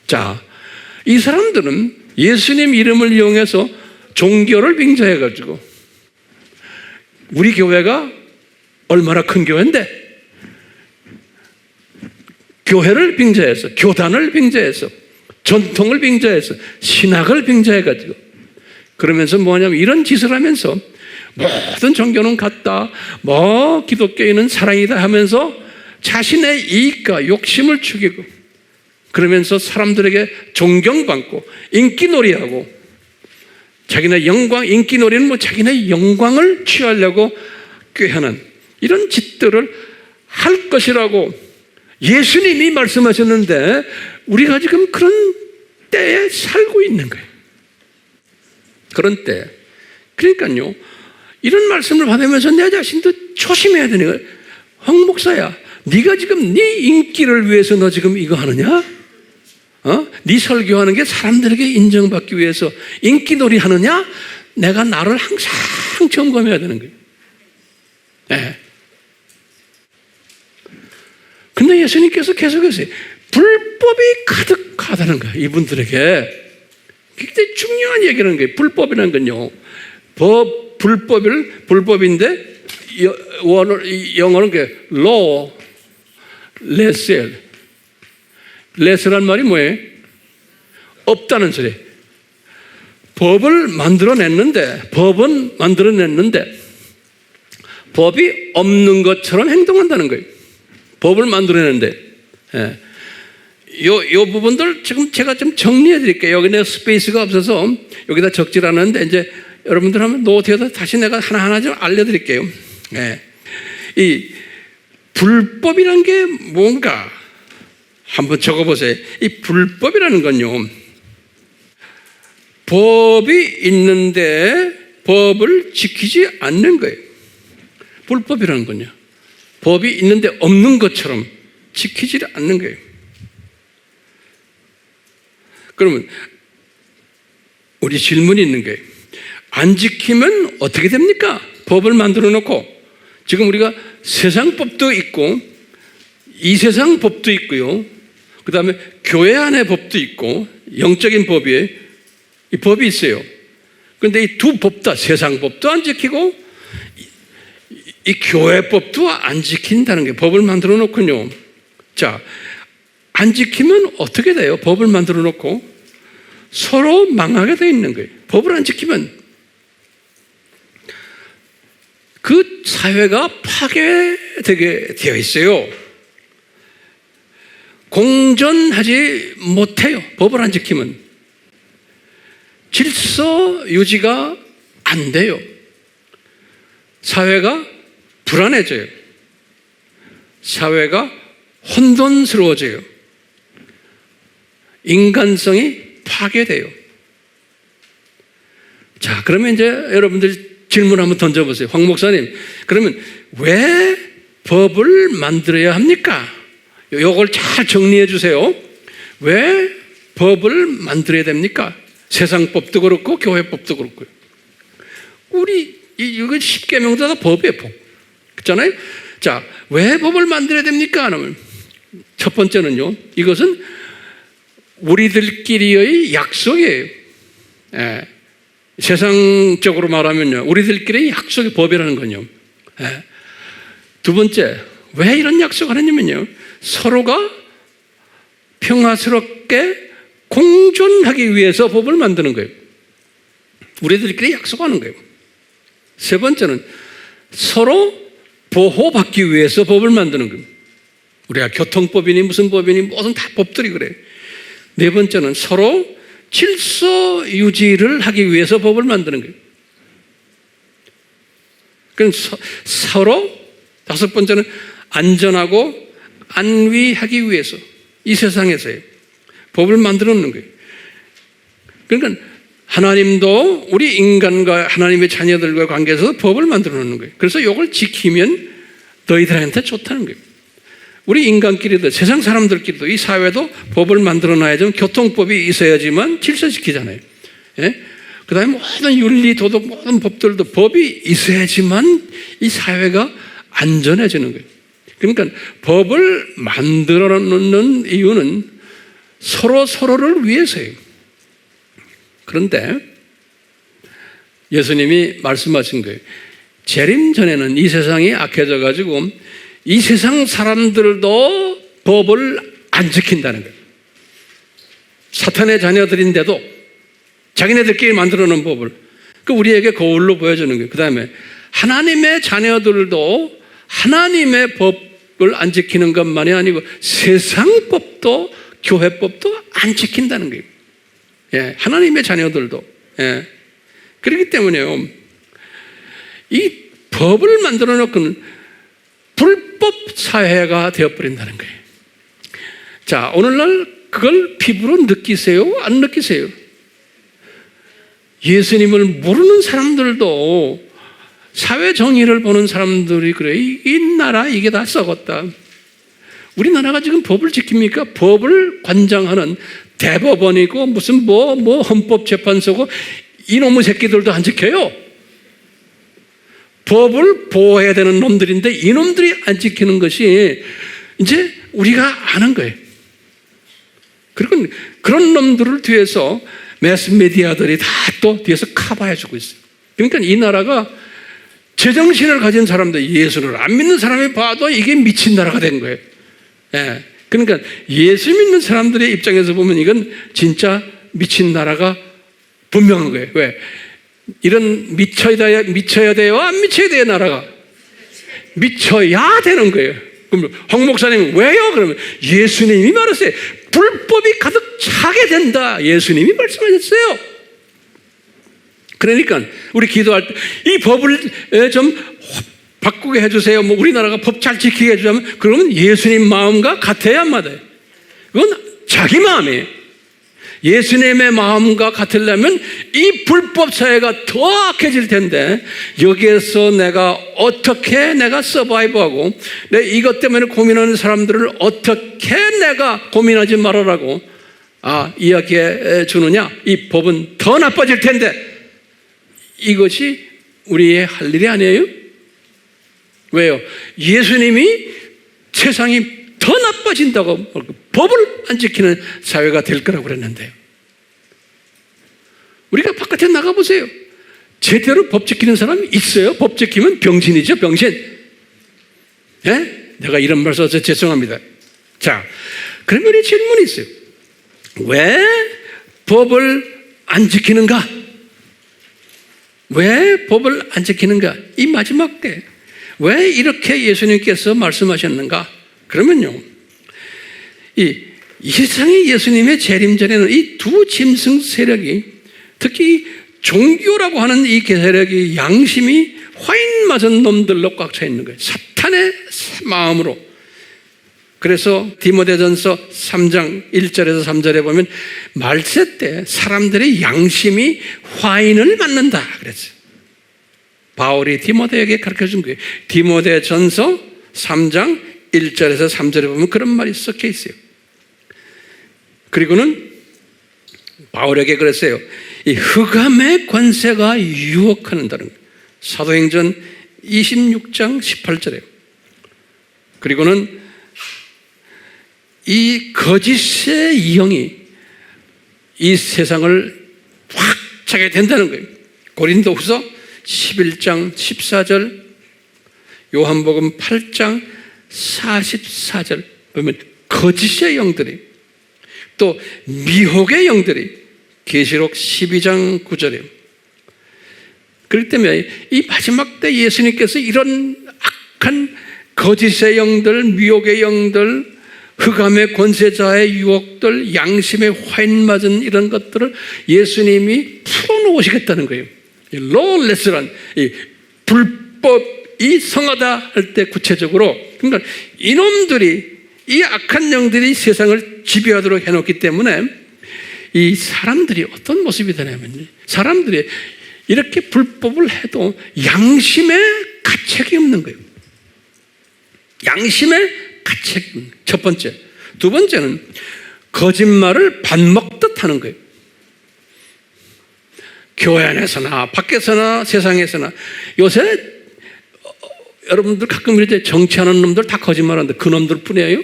자, 이 사람들은 예수님 이름을 이용해서 종교를 빙자해가지고 우리 교회가 얼마나 큰 교회인데 교회를 빙자해서, 교단을 빙자해서, 전통을 빙자해서, 신학을 빙자해가지고 그러면서 뭐냐면 이런 짓을 하면서 모든 종교는 같다, 뭐 기독교인은 사랑이다 하면서 자신의 이익과 욕심을 죽이고 그러면서 사람들에게 존경받고 인기놀이하고 자기네 영광, 인기놀이는 뭐 자기네 영광을 취하려고 꾀하는 이런 짓들을 할 것이라고 예수님이 말씀하셨는데 우리가 지금 그런 때에 살고 있는 거예요. 그런 때. 그러니까요, 이런 말씀을 받으면서 내 자신도 조심해야 되는 거예요. 황 목사야, 네가 지금 네 인기를 위해서 너 지금 이거 하느냐? 네 설교하는 게 사람들에게 인정받기 위해서 인기놀이 하느냐? 내가 나를 항상 점검해야 되는 거예요. 근데 예수님께서 계속해서 불법이 가득하다는 거예요. 이분들에게 굉장히 중요한 얘기라는 거예요. 불법이라는 건요, 불법인데 영어는 law, less란 말이 뭐예요? 없다는 소리. 법은 만들어냈는데 법이 없는 것처럼 행동한다는 거예요. 법을 만들어냈는데. 요 부분들 지금 제가 좀 정리해 드릴게요. 여기 내가 스페이스가 없어서 여기다 적질 않았는데 이제 여러분들 하면 노트에다 다시 내가 하나하나 좀 알려드릴게요. 이 불법이란 게 뭔가 한번 적어보세요. 이 불법이라는 건요, 법이 있는데 법을 지키지 않는 거예요. 불법이라는 건요, 법이 있는데 없는 것처럼 지키지 않는 거예요. 그러면 우리 질문이 있는 거예요. 안 지키면 어떻게 됩니까? 법을 만들어 놓고 지금 우리가 세상 법도 있고 이 세상 법도 있고요, 그 다음에 교회 안의 법도 있고 영적인 법이 이 법이 있어요. 그런데 이 두 법 다, 세상 법도 안 지키고 이 교회 법도 안 지킨다는 게, 법을 만들어 놓군요. 자, 안 지키면 어떻게 돼요? 법을 만들어 놓고 서로 망하게 되어 있는 거예요. 법을 안 지키면 그 사회가 파괴되게 되어 있어요. 공존하지 못해요. 법을 안 지키면. 질서 유지가 안 돼요. 사회가 불안해져요. 사회가 혼돈스러워져요. 인간성이 파괴돼요. 자, 그러면 이제 여러분들 질문 한번 던져보세요. 황 목사님, 그러면 왜 법을 만들어야 합니까? 이걸 잘 정리해 주세요. 왜 법을 만들어야 됩니까? 세상법도 그렇고 교회법도 그렇고요. 우리 이거 10계명도 다 법이에요. 법. 그렇잖아요? 자, 왜 법을 만들어야 됩니까? 하면 첫 번째는요, 이것은 우리들끼리의 약속이에요. 예. 세상적으로 말하면요, 우리들끼리의 약속이 법이라는 건요. 예. 두 번째, 왜 이런 약속을 하냐면요, 서로가 평화스럽게 공존하기 위해서 법을 만드는 거예요. 우리들끼리 약속하는 거예요. 세 번째는 서로 보호받기 위해서 법을 만드는 거예요. 우리가 교통법이니 무슨 법이니 모든 다 법들이 그래요. 네 번째는 서로 질서 유지를 하기 위해서 법을 만드는 거예요. 그럼 서로, 다섯 번째는 안전하고 안위하기 위해서 이 세상에서요, 법을 만들어 놓는 거예요. 그러니까 하나님도 우리 인간과 하나님의 자녀들과의 관계에서 법을 만들어 놓는 거예요. 그래서 이걸 지키면 너희들한테 좋다는 거예요. 우리 인간끼리도, 세상 사람들끼리도, 이 사회도 법을 만들어 놔야지, 교통법이 있어야지만 질서 지키잖아요. 예? 그 다음에 모든 윤리, 도덕, 모든 법들도 법이 있어야지만 이 사회가 안전해지는 거예요. 그러니까 법을 만들어 놓는 이유는 서로를 위해서예요. 그런데 예수님이 말씀하신 거예요. 재림 전에는 이 세상이 악해져 가지고 이 세상 사람들도 법을 안 지킨다는 거예요. 사탄의 자녀들인데도 자기네들끼리 만들어 놓은 법을 우리에게 거울로 보여주는 거예요. 그 다음에 하나님의 자녀들도 하나님의 법을 안 지키는 것만이 아니고 세상 법도 교회법도 안 지킨다는 거예요. 예, 하나님의 자녀들도. 예. 그렇기 때문에요, 이 법을 만들어 놓고는 불법 사회가 되어버린다는 거예요. 자, 오늘날 그걸 피부로 느끼세요? 안 느끼세요? 예수님을 모르는 사람들도, 사회 정의를 보는 사람들이 그래, 이 나라 이게 다 썩었다. 우리나라가 지금 법을 지킵니까? 법을 관장하는 대법원이고 무슨 뭐 헌법재판소고 이놈의 새끼들도 안 지켜요. 법을 보호해야 되는 놈들인데 이놈들이 안 지키는 것이 이제 우리가 아는 거예요. 그리고 그런 놈들을 뒤에서 매스미디어들이 다 또 뒤에서 커버해주고 있어요. 그러니까 이 나라가 제정신을 가진 사람들, 예수를 안 믿는 사람이 봐도 이게 미친 나라가 된 거예요. 예. 그러니까 예수 믿는 사람들의 입장에서 보면 이건 진짜 미친 나라가 분명한 거예요. 왜? 이런 미쳐야 돼요? 안 미쳐야 돼요? 나라가 미쳐야 되는 거예요. 그럼 황 목사님 왜요? 그러면 예수님이 말했어요. 불법이 가득 차게 된다. 예수님이 말씀하셨어요. 그러니까 우리 기도할 때 이 법을 좀 바꾸게 해주세요. 뭐 우리나라가 법 잘 지키게 해주자면 그러면 예수님 마음과 같아야 안 맞아요. 그건 자기 마음이에요. 예수님의 마음과 같으려면 이 불법 사회가 더 악해질 텐데 여기에서 어떻게 내가 서바이브하고 이것 때문에 고민하는 사람들을 어떻게 내가 고민하지 말아라고 이야기해 주느냐. 이 법은 더 나빠질 텐데 이것이 우리의 할 일이 아니에요? 왜요? 예수님이 세상이 더 나빠진다고 법을 안 지키는 사회가 될 거라고 그랬는데요. 우리가 바깥에 나가보세요. 제대로 법 지키는 사람이 있어요? 법 지키면 병신이죠, 병신. 예? 내가 이런 말 써서 죄송합니다. 자, 그러면 이 질문이 있어요. 왜 법을 안 지키는가? 왜 법을 안 지키는가? 이 마지막 때 왜 이렇게 예수님께서 말씀하셨는가? 그러면요, 이 세상의 예수님의 재림 전에는 이 두 짐승 세력이, 특히 종교라고 하는 이 세력이 양심이 화인 맞은 놈들로 꽉 차 있는 거예요. 사탄의 마음으로. 그래서 디모데전서 3장 1절에서 3절에 보면 말세 때 사람들의 양심이 화인을 맞는다 그랬어요. 바울이 디모데에게 가르쳐준 거예요. 디모데전서 3장 1절에서 3절에 보면 그런 말이 섞여 있어요. 그리고는 바울에게 그랬어요. 이 흑암의 권세가 유혹하는다는 거예요. 사도행전 26장 18절에. 그리고는 이 거짓의 영이 이 세상을 확 차게 된다는 거예요. 고린도후서 11장 14절, 요한복음 8장 44절 보면 거짓의 영들이, 또 미혹의 영들이 계시록 12장 9절에. 그렇기 때문에 이 마지막 때 예수님께서 이런 악한 거짓의 영들, 미혹의 영들, 흑암의 권세자의 유혹들, 양심의 화인 맞은 이런 것들을 예수님이 풀어놓으시겠다는 거예요. lawless란 이 불법이 성하다 할 때 구체적으로, 그러니까 이놈들이, 이 악한 영들이 세상을 지배하도록 해놓기 때문에 이 사람들이 어떤 모습이 되냐면, 사람들이 이렇게 불법을 해도 양심에 가책이 없는 거예요. 양심에 가책이 없는 거예요. 첫 번째. 두 번째는 거짓말을 밥 먹듯 하는 거예요. 교회 안에서나 밖에서나 세상에서나 요새 여러분들 가끔 이렇게 정치하는 놈들 다 거짓말하는데 그 놈들 뿐이에요?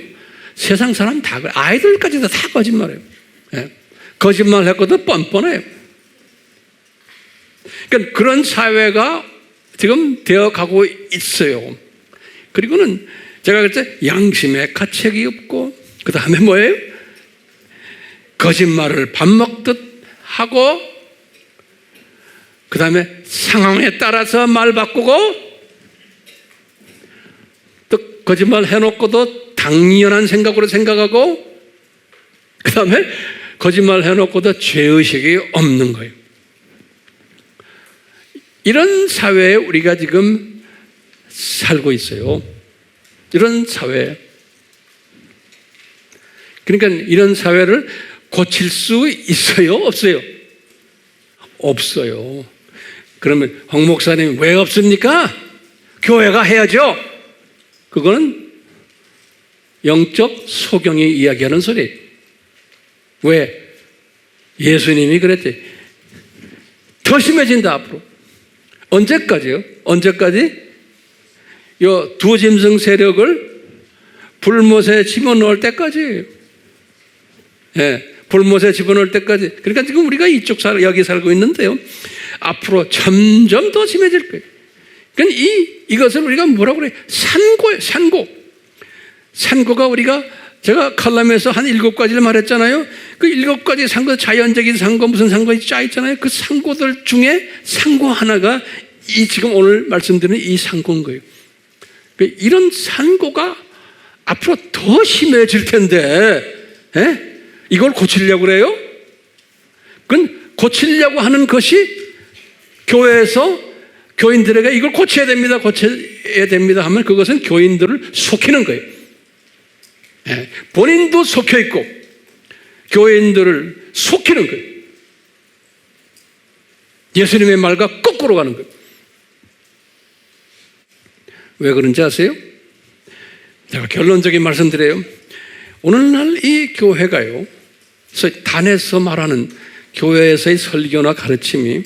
세상 사람 다 그래. 아이들까지도 다 거짓말해요. 예. 거짓말 했거든 뻔뻔해요. 그러니까 그런 사회가 지금 되어가고 있어요. 그리고는 제가 그럴 때 양심에 가책이 없고, 그 다음에 뭐예요? 거짓말을 밥 먹듯 하고, 그 다음에 상황에 따라서 말 바꾸고, 또 거짓말 해놓고도 당연한 생각으로 생각하고, 그 다음에 거짓말 해놓고도 죄의식이 없는 거예요. 이런 사회에 우리가 지금 살고 있어요. 이런 사회. 그러니까 이런 사회를 고칠 수 있어요? 없어요? 없어요. 그러면 황 목사님 왜 없습니까? 교회가 해야죠. 그거는 영적 소경이 이야기하는 소리. 왜? 예수님이 그랬지. 더 심해진다 앞으로. 언제까지요? 언제까지? 요 두 짐승 세력을 불못에 집어넣을 때까지. 예, 불못에 집어넣을 때까지. 그러니까 지금 우리가 여기 살고 있는데요, 앞으로 점점 더 심해질 거예요. 그러니까 이것을 우리가 뭐라고 그래요? 산고예요, 산고. 산고가 제가 칼럼에서 한 7가지를 말했잖아요. 그 7가지 산고, 자연적인 산고, 무슨 산고 짜 있잖아요. 그 산고들 중에 산고 하나가 지금 오늘 말씀드리는 이 산고인 거예요. 이런 산고가 앞으로 더 심해질 텐데, 예? 이걸 고치려고 그래요? 그건 고치려고 하는 것이 교회에서 교인들에게 이걸 고쳐야 됩니다, 고쳐야 됩니다 하면 그것은 교인들을 속이는 거예요. 예, 본인도 속여 있고 교인들을 속이는 거예요. 예수님의 말과 거꾸로 가는 거예요. 왜 그런지 아세요? 제가 결론적인 말씀드려요. 오늘날 이 교회가요, 단에서 말하는 교회에서의 설교나 가르침이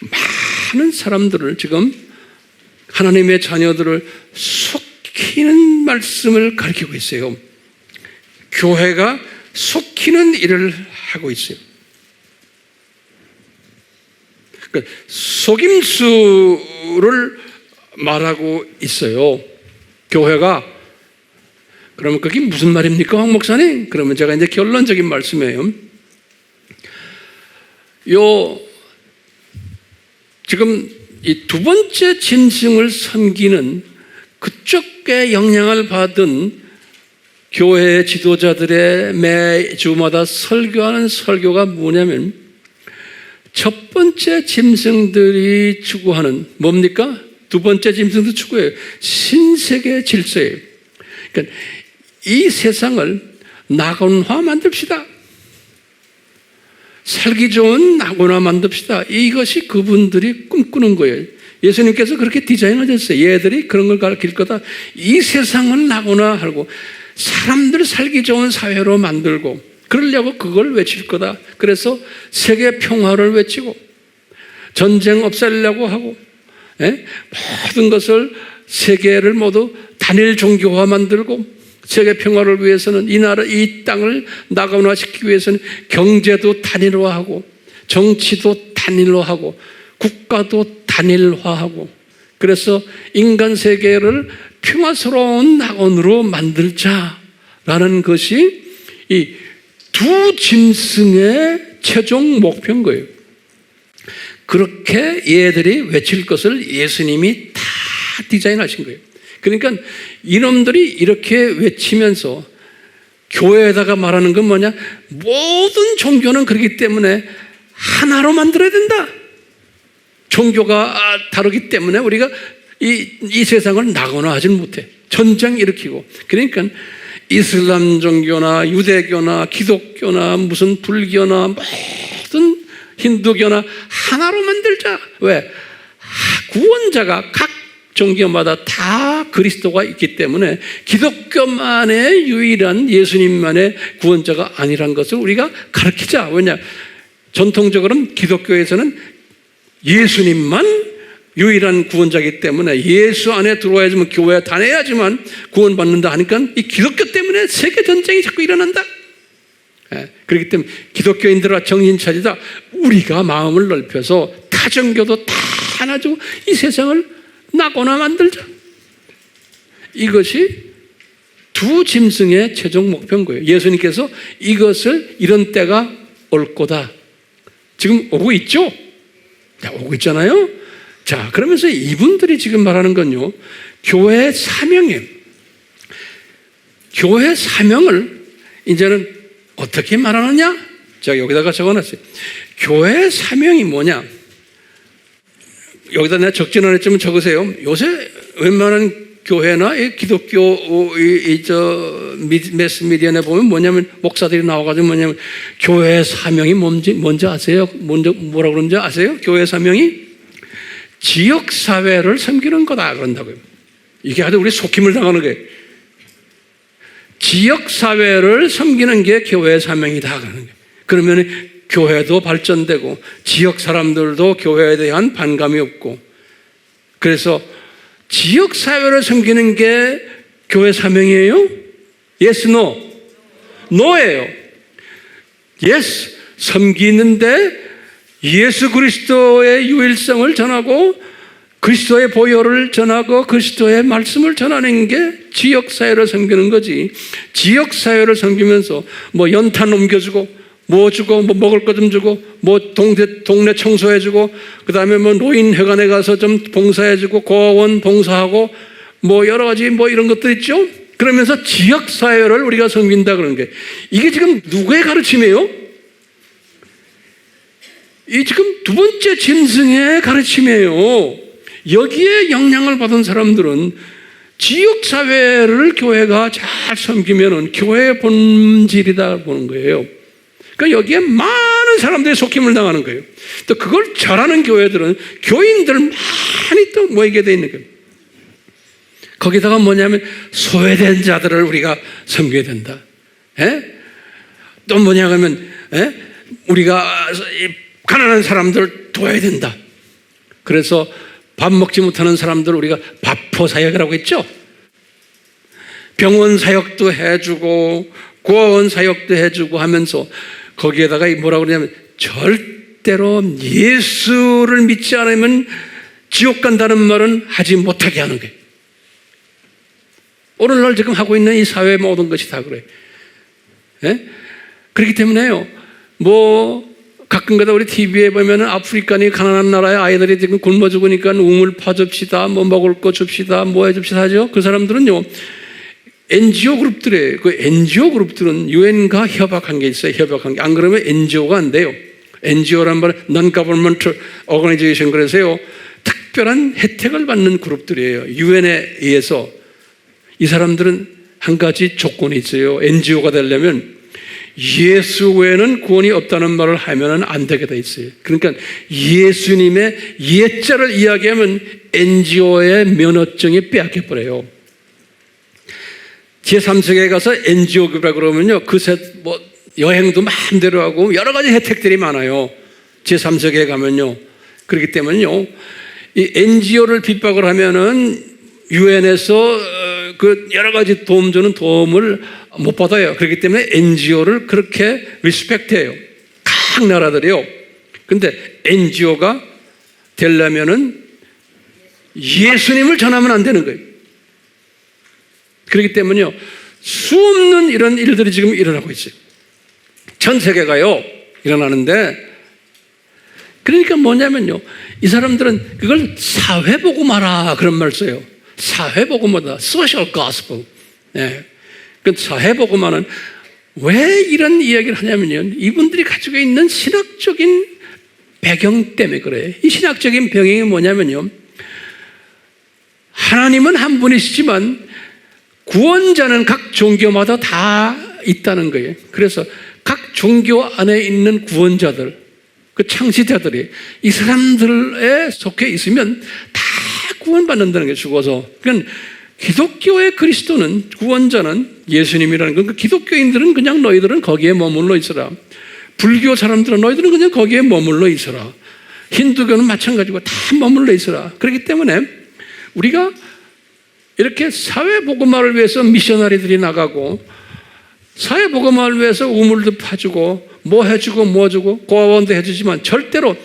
많은 사람들을, 지금 하나님의 자녀들을 속이는 말씀을 가르치고 있어요. 교회가 속이는 일을 하고 있어요. 그러니까 속임수를 말하고 있어요. 교회가. 그러면 그게 무슨 말입니까, 황 목사님? 그러면 제가 이제 결론적인 말씀이에요. 요 지금 이 두 번째 짐승을 섬기는 그쪽에 영향을 받은 교회 지도자들의 매주마다 설교하는 설교가 뭐냐면, 첫 번째 짐승들이 추구하는 뭡니까? 두 번째 짐승도 추구해요. 신세계 질서예요. 그러니까 이 세상을 낙원화 만듭시다. 살기 좋은 낙원화 만듭시다. 이것이 그분들이 꿈꾸는 거예요. 예수님께서 그렇게 디자인하셨어요. 얘들이 그런 걸 가르칠 거다. 이 세상을 낙원화하고 사람들 살기 좋은 사회로 만들고, 그러려고 그걸 외칠 거다. 그래서 세계 평화를 외치고 전쟁 없애려고 하고, 모든 것을 세계를 모두 단일 종교화 만들고, 세계 평화를 위해서는 이 나라, 이 땅을 낙원화시키기 위해서는 경제도 단일화하고, 정치도 단일화하고, 국가도 단일화하고, 그래서 인간 세계를 평화스러운 낙원으로 만들자라는 것이 이 두 짐승의 최종 목표인 거예요. 그렇게 얘들이 외칠 것을 예수님이 다 디자인하신 거예요. 그러니까 이놈들이 이렇게 외치면서 교회에다가 말하는 건 뭐냐? 모든 종교는 그렇기 때문에 하나로 만들어야 된다. 종교가 다르기 때문에 우리가 이 세상을 낙원화하지 못해. 전쟁 일으키고. 그러니까 이슬람 종교나 유대교나 기독교나 무슨 불교나 모든 힌두교나 하나로 만들자. 왜? 구원자가 각 종교마다 다 그리스도가 있기 때문에 기독교만의 유일한 예수님만의 구원자가 아니란 것을 우리가 가르치자. 왜냐? 전통적으로는 기독교에서는 예수님만 유일한 구원자이기 때문에 예수 안에 들어와야지만, 교회에 다녀야지만 구원받는다 하니까 이 기독교 때문에 세계 전쟁이 자꾸 일어난다. 그렇기 때문에 기독교인들아 정신 차리자. 우리가 마음을 넓혀서 타종교도 다 하나 주고 이 세상을 낙원화 만들자. 이것이 두 짐승의 최종 목표인 거예요. 예수님께서 이것을 이런 때가 올 거다. 지금 오고 있죠? 오고 있잖아요? 자, 그러면서 이분들이 지금 말하는 건요, 교회의 사명이에요. 교회 사명을 이제는 어떻게 말하느냐? 제가 여기다가 적어놨어요. 교회의 사명이 뭐냐? 여기다 내가 적진 않았지만 적으세요. 요새 웬만한 교회나 기독교 매스미디어에 보면 뭐냐면, 목사들이 나와가지고 뭐냐면, 교회의 사명이 뭔지 아세요? 뭐라고 그러는지 아세요? 교회의 사명이 지역사회를 섬기는 거다 그런다고요. 이게 아주 우리 속임을 당하는 거예요. 지역사회를 섬기는 게 교회의 사명이다 그러는 거예요. 그러면 교회도 발전되고 지역 사람들도 교회에 대한 반감이 없고, 그래서 지역사회를 섬기는 게 교회 사명이에요? Yes, no? No예요. Yes, 섬기는데 예수 그리스도의 유일성을 전하고 그리스도의 보혈을 전하고 그리스도의 말씀을 전하는 게 지역사회를 섬기는 거지. 지역사회를 섬기면서 뭐 연탄 옮겨주고 뭐 주고 뭐 먹을 거 좀 주고 뭐 동네 청소해주고 그 다음에 뭐 노인회관에 가서 좀 봉사해주고 고아원 봉사하고 뭐 여러 가지 뭐 이런 것들 있죠. 그러면서 지역사회를 우리가 섬긴다 그러는 게, 이게 지금 누구의 가르침이에요? 이 지금 두 번째 짐승의 가르침이에요. 여기에 영향을 받은 사람들은 지역사회를 교회가 잘 섬기면 교회의 본질이다 보는 거예요. 그러니까 여기에 많은 사람들이 속임을 당하는 거예요. 또 그걸 잘하는 교회들은 교인들 많이 또 모이게 돼 있는 거예요. 거기다가 뭐냐면 소외된 자들을 우리가 섬겨야 된다. 또 뭐냐 하면 우리가 가난한 사람들 도와야 된다. 그래서 밥 먹지 못하는 사람들 우리가 밥포 사역이라고 했죠. 병원 사역도 해주고 고아원 사역도 해주고 하면서 거기에다가 뭐라고 그러냐면 절대로 예수를 믿지 않으면 지옥 간다는 말은 하지 못하게 하는 거예요. 오늘날 지금 하고 있는 이 사회 모든 것이 다 그래요. 그렇기 때문에요, 뭐 가끔가다 우리 TV에 보면 아프리카니 가난한 나라의 아이들이 지금 굶어 죽으니까 우물 파줍시다, 뭐 먹을 거 줍시다, 뭐 해줍시다 하죠. 그 사람들은요, NGO 그룹들의 그 NGO 그룹들은 유엔과 협약한 게 있어요. 협약한 게. 안 그러면 NGO가 안 돼요. NGO란 말은 Non-Governmental Organization, 그래서요, 특별한 혜택을 받는 그룹들이에요. 유엔에 의해서. 이 사람들은 한 가지 조건이 있어요. NGO가 되려면 예수 외에는 구원이 없다는 말을 하면 안 되게 돼 있어요. 그러니까 예수님의 예자를 이야기하면 NGO의 면허증이 빼앗겨버려요. 제3세계에 가서 NGO가 그러면요, 뭐 여행도 마음대로 하고 여러 가지 혜택들이 많아요. 제3세계에 가면요. 그렇기 때문에요, 이 NGO를 핍박을 하면은 유엔에서 그 여러 가지 도움 주는 도움을 못 받아요. 그렇기 때문에 NGO를 그렇게 리스펙트해요. 각 나라들이요. 근데 NGO가 되려면은 예수님을 전하면 안 되는 거예요. 그렇기 때문에요, 수없는 이런 일들이 지금 일어나고 있어요. 전 세계가요, 일어나는데, 그러니까 뭐냐면요, 이 사람들은 그걸 사회복음하라 그런 말 써요. 사회복음하다, social gospel. 예. 그 사회복음하는, 왜 이런 이야기를 하냐면요, 이분들이 가지고 있는 신학적인 배경 때문에 그래요. 이 신학적인 배경이 뭐냐면요, 하나님은 한 분이시지만 구원자는 각 종교마다 다 있다는 거예요. 그래서 각 종교 안에 있는 구원자들, 그 창시자들이 이 사람들에 속해 있으면 다 구원받는다는 게 죽어서. 그러니까 기독교의 그리스도는, 구원자는 예수님이라는 건, 그 기독교인들은 그냥 너희들은 거기에 머물러 있어라. 불교 사람들은 너희들은 그냥 거기에 머물러 있어라. 힌두교는 마찬가지고 다 머물러 있어라. 그렇기 때문에 우리가 이렇게 사회복음화를 위해서 미셔너리들이 나가고, 사회복음화를 위해서 우물도 파주고 뭐 해주고 뭐 주고 고아원도 해주지만 절대로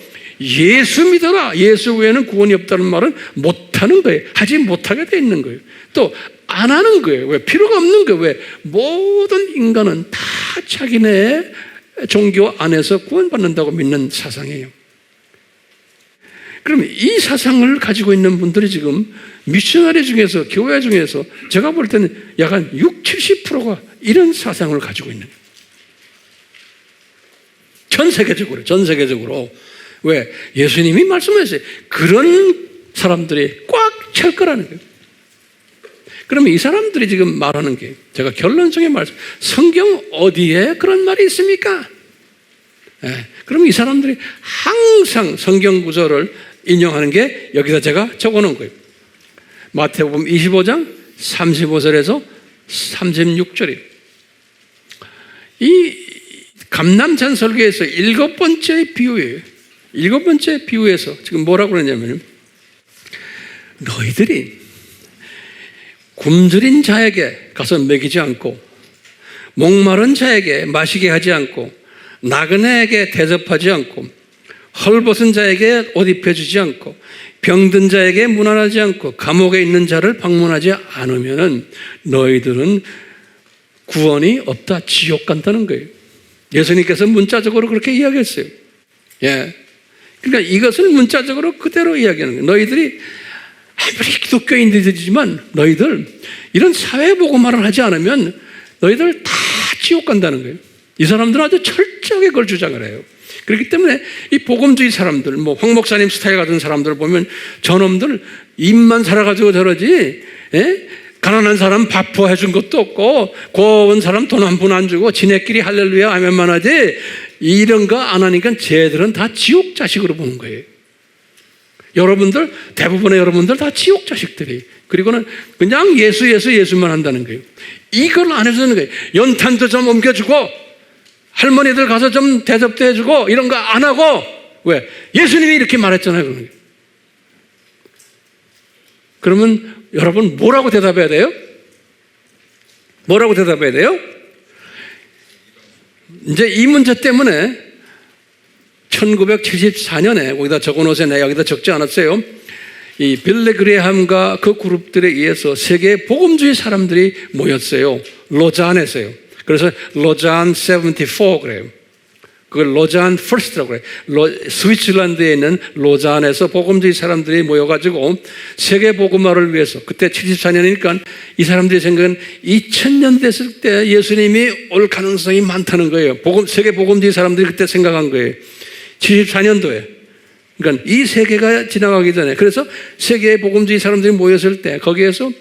예수 믿어라, 예수 외에는 구원이 없다는 말은 못하는 거예요. 하지 못하게 돼 있는 거예요. 또 안 하는 거예요. 왜? 필요가 없는 거예요. 왜? 모든 인간은 다 자기네 종교 안에서 구원받는다고 믿는 사상이에요. 그럼 이 사상을 가지고 있는 분들이 지금 미셔너리 중에서, 교회 중에서 제가 볼 때는 약간 60, 70%가 이런 사상을 가지고 있는 거예요. 전 세계적으로. 왜? 예수님이 말씀하셨어요. 그런 사람들이 꽉 찰 거라는 거예요. 그러면 이 사람들이 지금 말하는 게, 제가 결론적인 말씀, 성경 어디에 그런 말이 있습니까? 예, 그럼 이 사람들이 항상 성경 구절을 인용하는 게 여기다 제가 적어놓은 거예요. 마태복음 25장 35절에서 36절이에요. 이 감람산 설교에서 7번째 비유예요. 7번째 비유에서 지금 뭐라고 그러냐면, 너희들이 굶주린 자에게 가서 먹이지 않고, 목마른 자에게 마시게 하지 않고, 나그네에게 대접하지 않고, 헐벗은 자에게 옷 입혀주지 않고, 병든 자에게 문안하지 않고, 감옥에 있는 자를 방문하지 않으면 너희들은 구원이 없다, 지옥 간다는 거예요. 예수님께서 문자적으로 그렇게 이야기했어요. 예. 그러니까 이것을 문자적으로 그대로 이야기하는 거예요. 너희들이 아무리 기독교인들이지만 너희들 이런 사회복음화를 하지 않으면 너희들 다 지옥 간다는 거예요. 이 사람들은 아주 철저하게 그걸 주장을 해요. 그렇기 때문에 이 복음주의 사람들, 뭐 황 목사님 스타일 같은 사람들 보면 저놈들 입만 살아가지고 저러지, 예? 가난한 사람 밥 해준 것도 없고, 고아원 사람 돈 한 푼 안 주고 지네끼리 할렐루야 아멘만 하지, 이런 거 안 하니까 쟤들은 다 지옥 자식으로 보는 거예요. 여러분들, 대부분의 여러분들 다 지옥 자식들이. 그리고는 그냥 예수만 한다는 거예요. 이걸 안 해주는 거예요. 연탄도 좀 옮겨주고, 할머니들 가서 좀 대접도 해주고, 이런 거 안 하고, 왜? 예수님이 이렇게 말했잖아요. 그러는 거예요. 그러면 여러분 뭐라고 대답해야 돼요? 뭐라고 대답해야 돼요? 이제 이 문제 때문에 1974년에 거기다 적어놓으세요. 내가 여기다 적지 않았어요. 이 빌리 그레함과 그 그룹들에 의해서 세계 복음주의 사람들이 모였어요. 로잔에서요. 그래서 로잔 74 그래요. 그걸 로잔 퍼스트라고 그래요. 스위스랜드에 있는 로잔에서 복음주의 사람들이 모여가지고 세계 복음화를 위해서, 그때 74년이니까 이 사람들이 생각은 2000년 됐을 때 예수님이 올 가능성이 많다는 거예요. 세계 복음주의 사람들이 그때 생각한 거예요. 74년도에. 그러니까 이 세계가 지나가기 전에. 그래서 세계 복음주의 사람들이 모였을 때 거기에서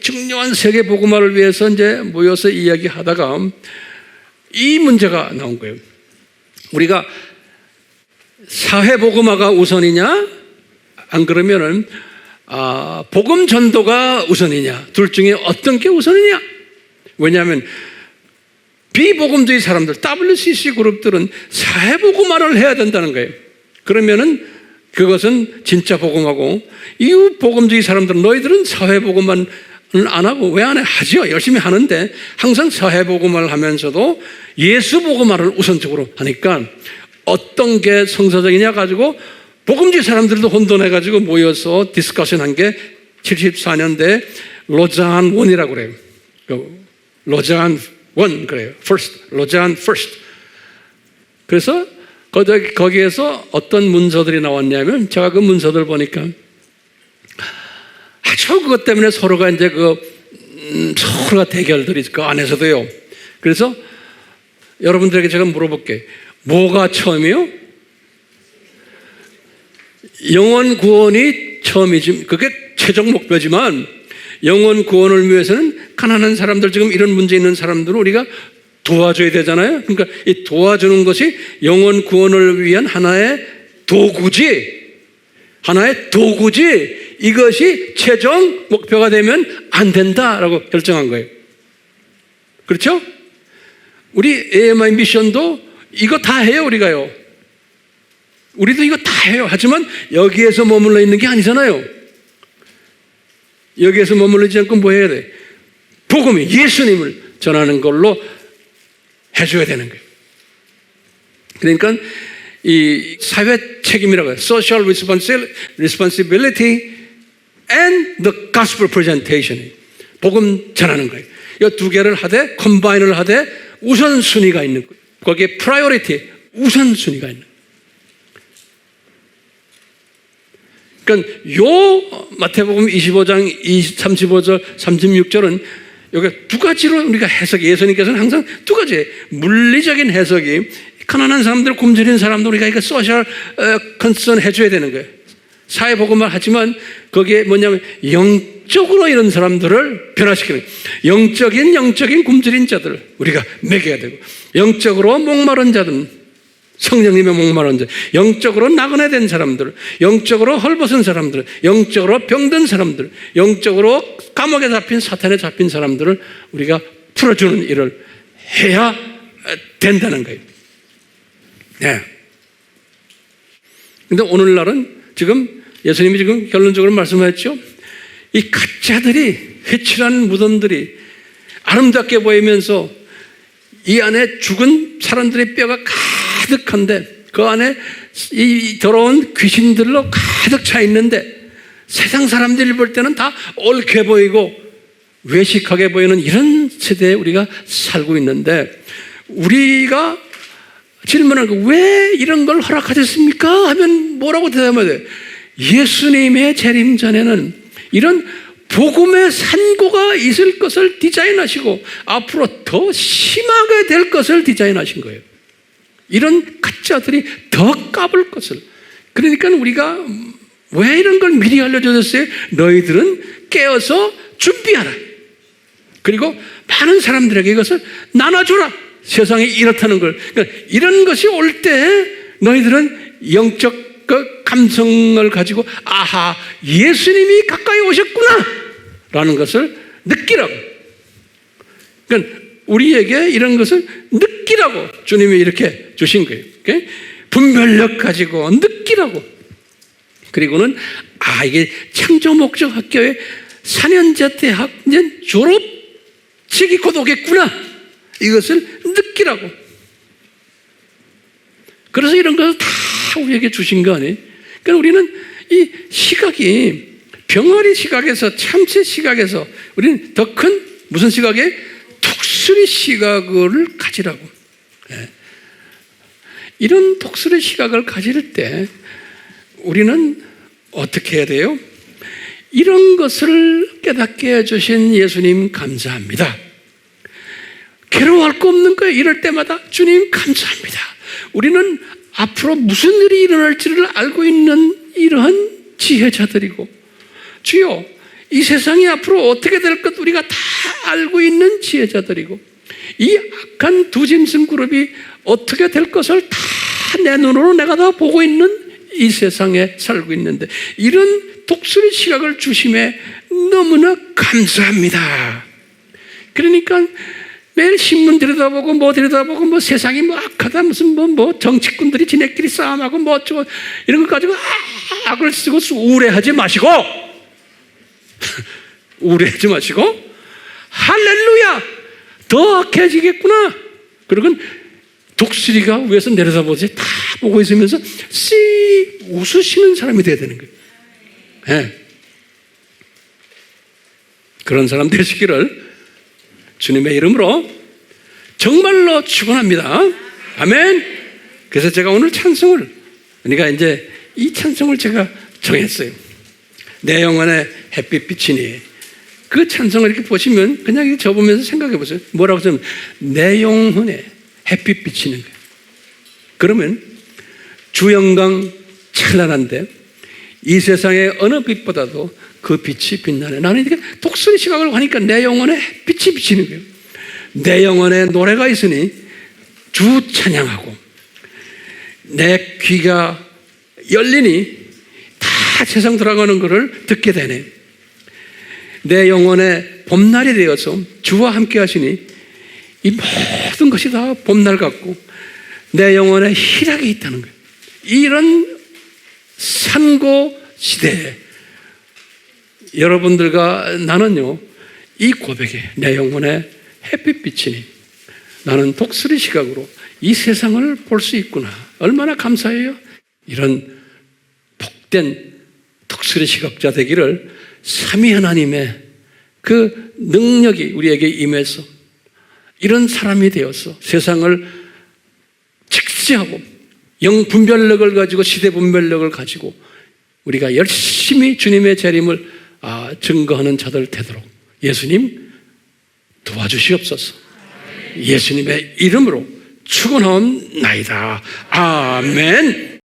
중요한 세계 복음화를 위해서 이제 모여서 이야기하다가 이 문제가 나온 거예요. 우리가 사회 복음화가 우선이냐, 안 그러면은 복음 전도가 우선이냐, 둘 중에 어떤 게 우선이냐? 왜냐하면 비복음주의 사람들, WCC 그룹들은 사회 복음화를 해야 된다는 거예요. 그러면은 그것은 진짜 복음하고, 이후 복음주의 사람들은 너희들은 사회 복음만 안 하고 왜 안 해? 하죠. 열심히 하는데 항상 사회 복음화를 하면서도 예수 복음화를 우선적으로 하니까 어떤 게 성서적이냐 가지고 복음주의 사람들도 혼돈해가지고 모여서 디스커션 한 게 74년대 로잔 원이라고 그래요. 로잔 원 그래요. first, 로잔 first. 그래서 거기에서 어떤 문서들이 나왔냐면, 제가 그 문서들 보니까 아주 그것 때문에 서로가 이제 서로가 대결들이 그 안에서도요. 그래서 여러분들에게 제가 물어볼게요. 뭐가 처음이요? 영원 구원이 처음이지. 그게 최종 목표지만 영원 구원을 위해서는 가난한 사람들, 지금 이런 문제 있는 사람들을 우리가 도와줘야 되잖아요. 그러니까 이 도와주는 것이 영원 구원을 위한 하나의 도구지, 이것이 최종 목표가 되면 안 된다라고 결정한 거예요. 그렇죠? 우리 AMI 미션도 이거 다 해요, 우리가요. 우리도 이거 다 해요. 하지만 여기에서 머물러 있는 게 아니잖아요. 여기에서 머물르지 않고 뭐 해야 돼? 복음이 예수님을 전하는 걸로 해줘야 되는 거예요. 그러니까 이 사회 책임이라고 해요. Social responsibility and the gospel presentation. 복음 전하는 거예요. 이 두 개를 하되, 컴바인을 하되 우선순위가 있는 거예요. 거기에 priority, 우선순위가 있는 거예요. 그러니까 요 마태복음 25장 35절 36절은 여기 두 가지로 우리가 해석이, 예수님께서는 항상 두 가지 물리적인 해석이, 가난한 사람들, 굶주린 사람들 우리가 이거 소셜 컨선 해줘야 되는 거예요. 사회복음을 하지만 거기에 뭐냐면 영적으로 이런 사람들을 변화시키는 거예요. 영적인 굶주린 자들 우리가 먹여야 되고, 영적으로 목마른 자들, 성령님의 목마른 자, 영적으로 나그네 된 사람들, 영적으로 헐벗은 사람들, 영적으로 병든 사람들, 영적으로 감옥에 잡힌, 사탄에 잡힌 사람들을 우리가 풀어주는 일을 해야 된다는 거예요. 네. 근데 오늘날은 지금 예수님이 지금 결론적으로 말씀하셨죠. 이 가짜들이, 회칠한 무덤들이 아름답게 보이면서 이 안에 죽은 사람들의 뼈가 가득한데, 그 안에 이 더러운 귀신들로 가득 차 있는데, 세상 사람들이 볼 때는 다 옳게 보이고 외식하게 보이는 이런 세대에 우리가 살고 있는데, 우리가 질문하는 거, 왜 이런 걸 허락하셨습니까? 하면 뭐라고 대답해야 돼? 예수님의 재림 전에는 이런 복음의 산고가 있을 것을 디자인하시고 앞으로 더 심하게 될 것을 디자인하신 거예요. 이런 가짜들이 더 까불 것을. 그러니까 우리가 왜 이런 걸 미리 알려줬어요? 너희들은 깨어서 준비하라. 그리고 많은 사람들에게 이것을 나눠주라. 세상이 이렇다는 걸. 그러니까 이런 것이 올 때 너희들은 영적 감성을 가지고, 아하, 예수님이 가까이 오셨구나 라는 것을 느끼라고. 그러니까 우리에게 이런 것을 느끼라고 주님이 이렇게 주신 거예요. 분별력 가지고 느끼라고. 그리고는 이게 창조목적학교의 4년제 대학 졸업식이 곧 오겠구나, 이것을 느끼라고. 그래서 이런 것을 다 우리에게 주신 거 아니에요? 그러니까 우리는 이 시각이 병아리 시각에서, 참새 시각에서 우리는 더 큰 무슨 시각에? 독수리 시각을 가지라고. 이런 독수리 시각을 가질 때 우리는 어떻게 해야 돼요? 이런 것을 깨닫게 해주신 예수님 감사합니다. 괴로워할 거 없는 거예요. 이럴 때마다 주님 감사합니다. 우리는 앞으로 무슨 일이 일어날지를 알고 있는 이러한 지혜자들이고, 주여 이 세상이 앞으로 어떻게 될 것 우리가 다 알고 있는 지혜자들이고, 이 악한 두 짐승 그룹이 어떻게 될 것을 다 내 눈으로 내가 다 보고 있는 이 세상에 살고 있는데 이런 독수리 시각을 주심에 너무나 감사합니다. 그러니까 매일 신문 들여다보고 뭐 들여다보고 뭐 세상이 뭐 악하다 무슨 뭐 정치꾼들이 지네끼리 싸움하고 뭐 어쩌고 이런 것 가지고 악을 쓰고 우울해하지 마시고 우울해하지 마시고 할렐루야 더 악해지겠구나. 그러건 독수리가 위에서 내려다보지 다 보고 있으면서 씩 웃으시는 사람이 돼야 되는 거예요. 네. 그런 사람 되시기를 주님의 이름으로 정말로 축원합니다. 아멘. 그래서 제가 오늘 찬송을, 그러니까 이제 이 찬송을 제가 정했어요. 내 영혼에 햇빛 비치니. 그 찬송을 이렇게 보시면 그냥 접으면서 생각해 보세요. 뭐라고 하면 내 영혼에 햇빛 비치는 거예요. 그러면 주 영광 찬란한데 이 세상의 어느 빛보다도 그 빛이 빛나네. 나는 이렇게 독수리 시각을 하니까 내 영혼에 빛이 비치는 거예요. 내 영혼에 노래가 있으니 주 찬양하고 내 귀가 열리니 다 세상 돌아가는 것을 듣게 되네. 내 영혼에 봄날이 되어서 주와 함께 하시니 이 모든 것이 다 봄날 같고 내 영혼에 희락이 있다는 거예요. 이런 산고 시대에 여러분들과 나는요, 이 고백에 내 영혼에 햇빛 비치니 나는 독수리 시각으로 이 세상을 볼 수 있구나. 얼마나 감사해요. 이런 복된 독수리 시각자 되기를 삼위 하나님의 그 능력이 우리에게 임해서 이런 사람이 되어서 세상을 직시하고 영분별력을 가지고 시대 분별력을 가지고 우리가 열심히 주님의 재림을 증거하는 자들 되도록 예수님 도와주시옵소서. 예수님의 이름으로 축원하옵나이다. 아멘.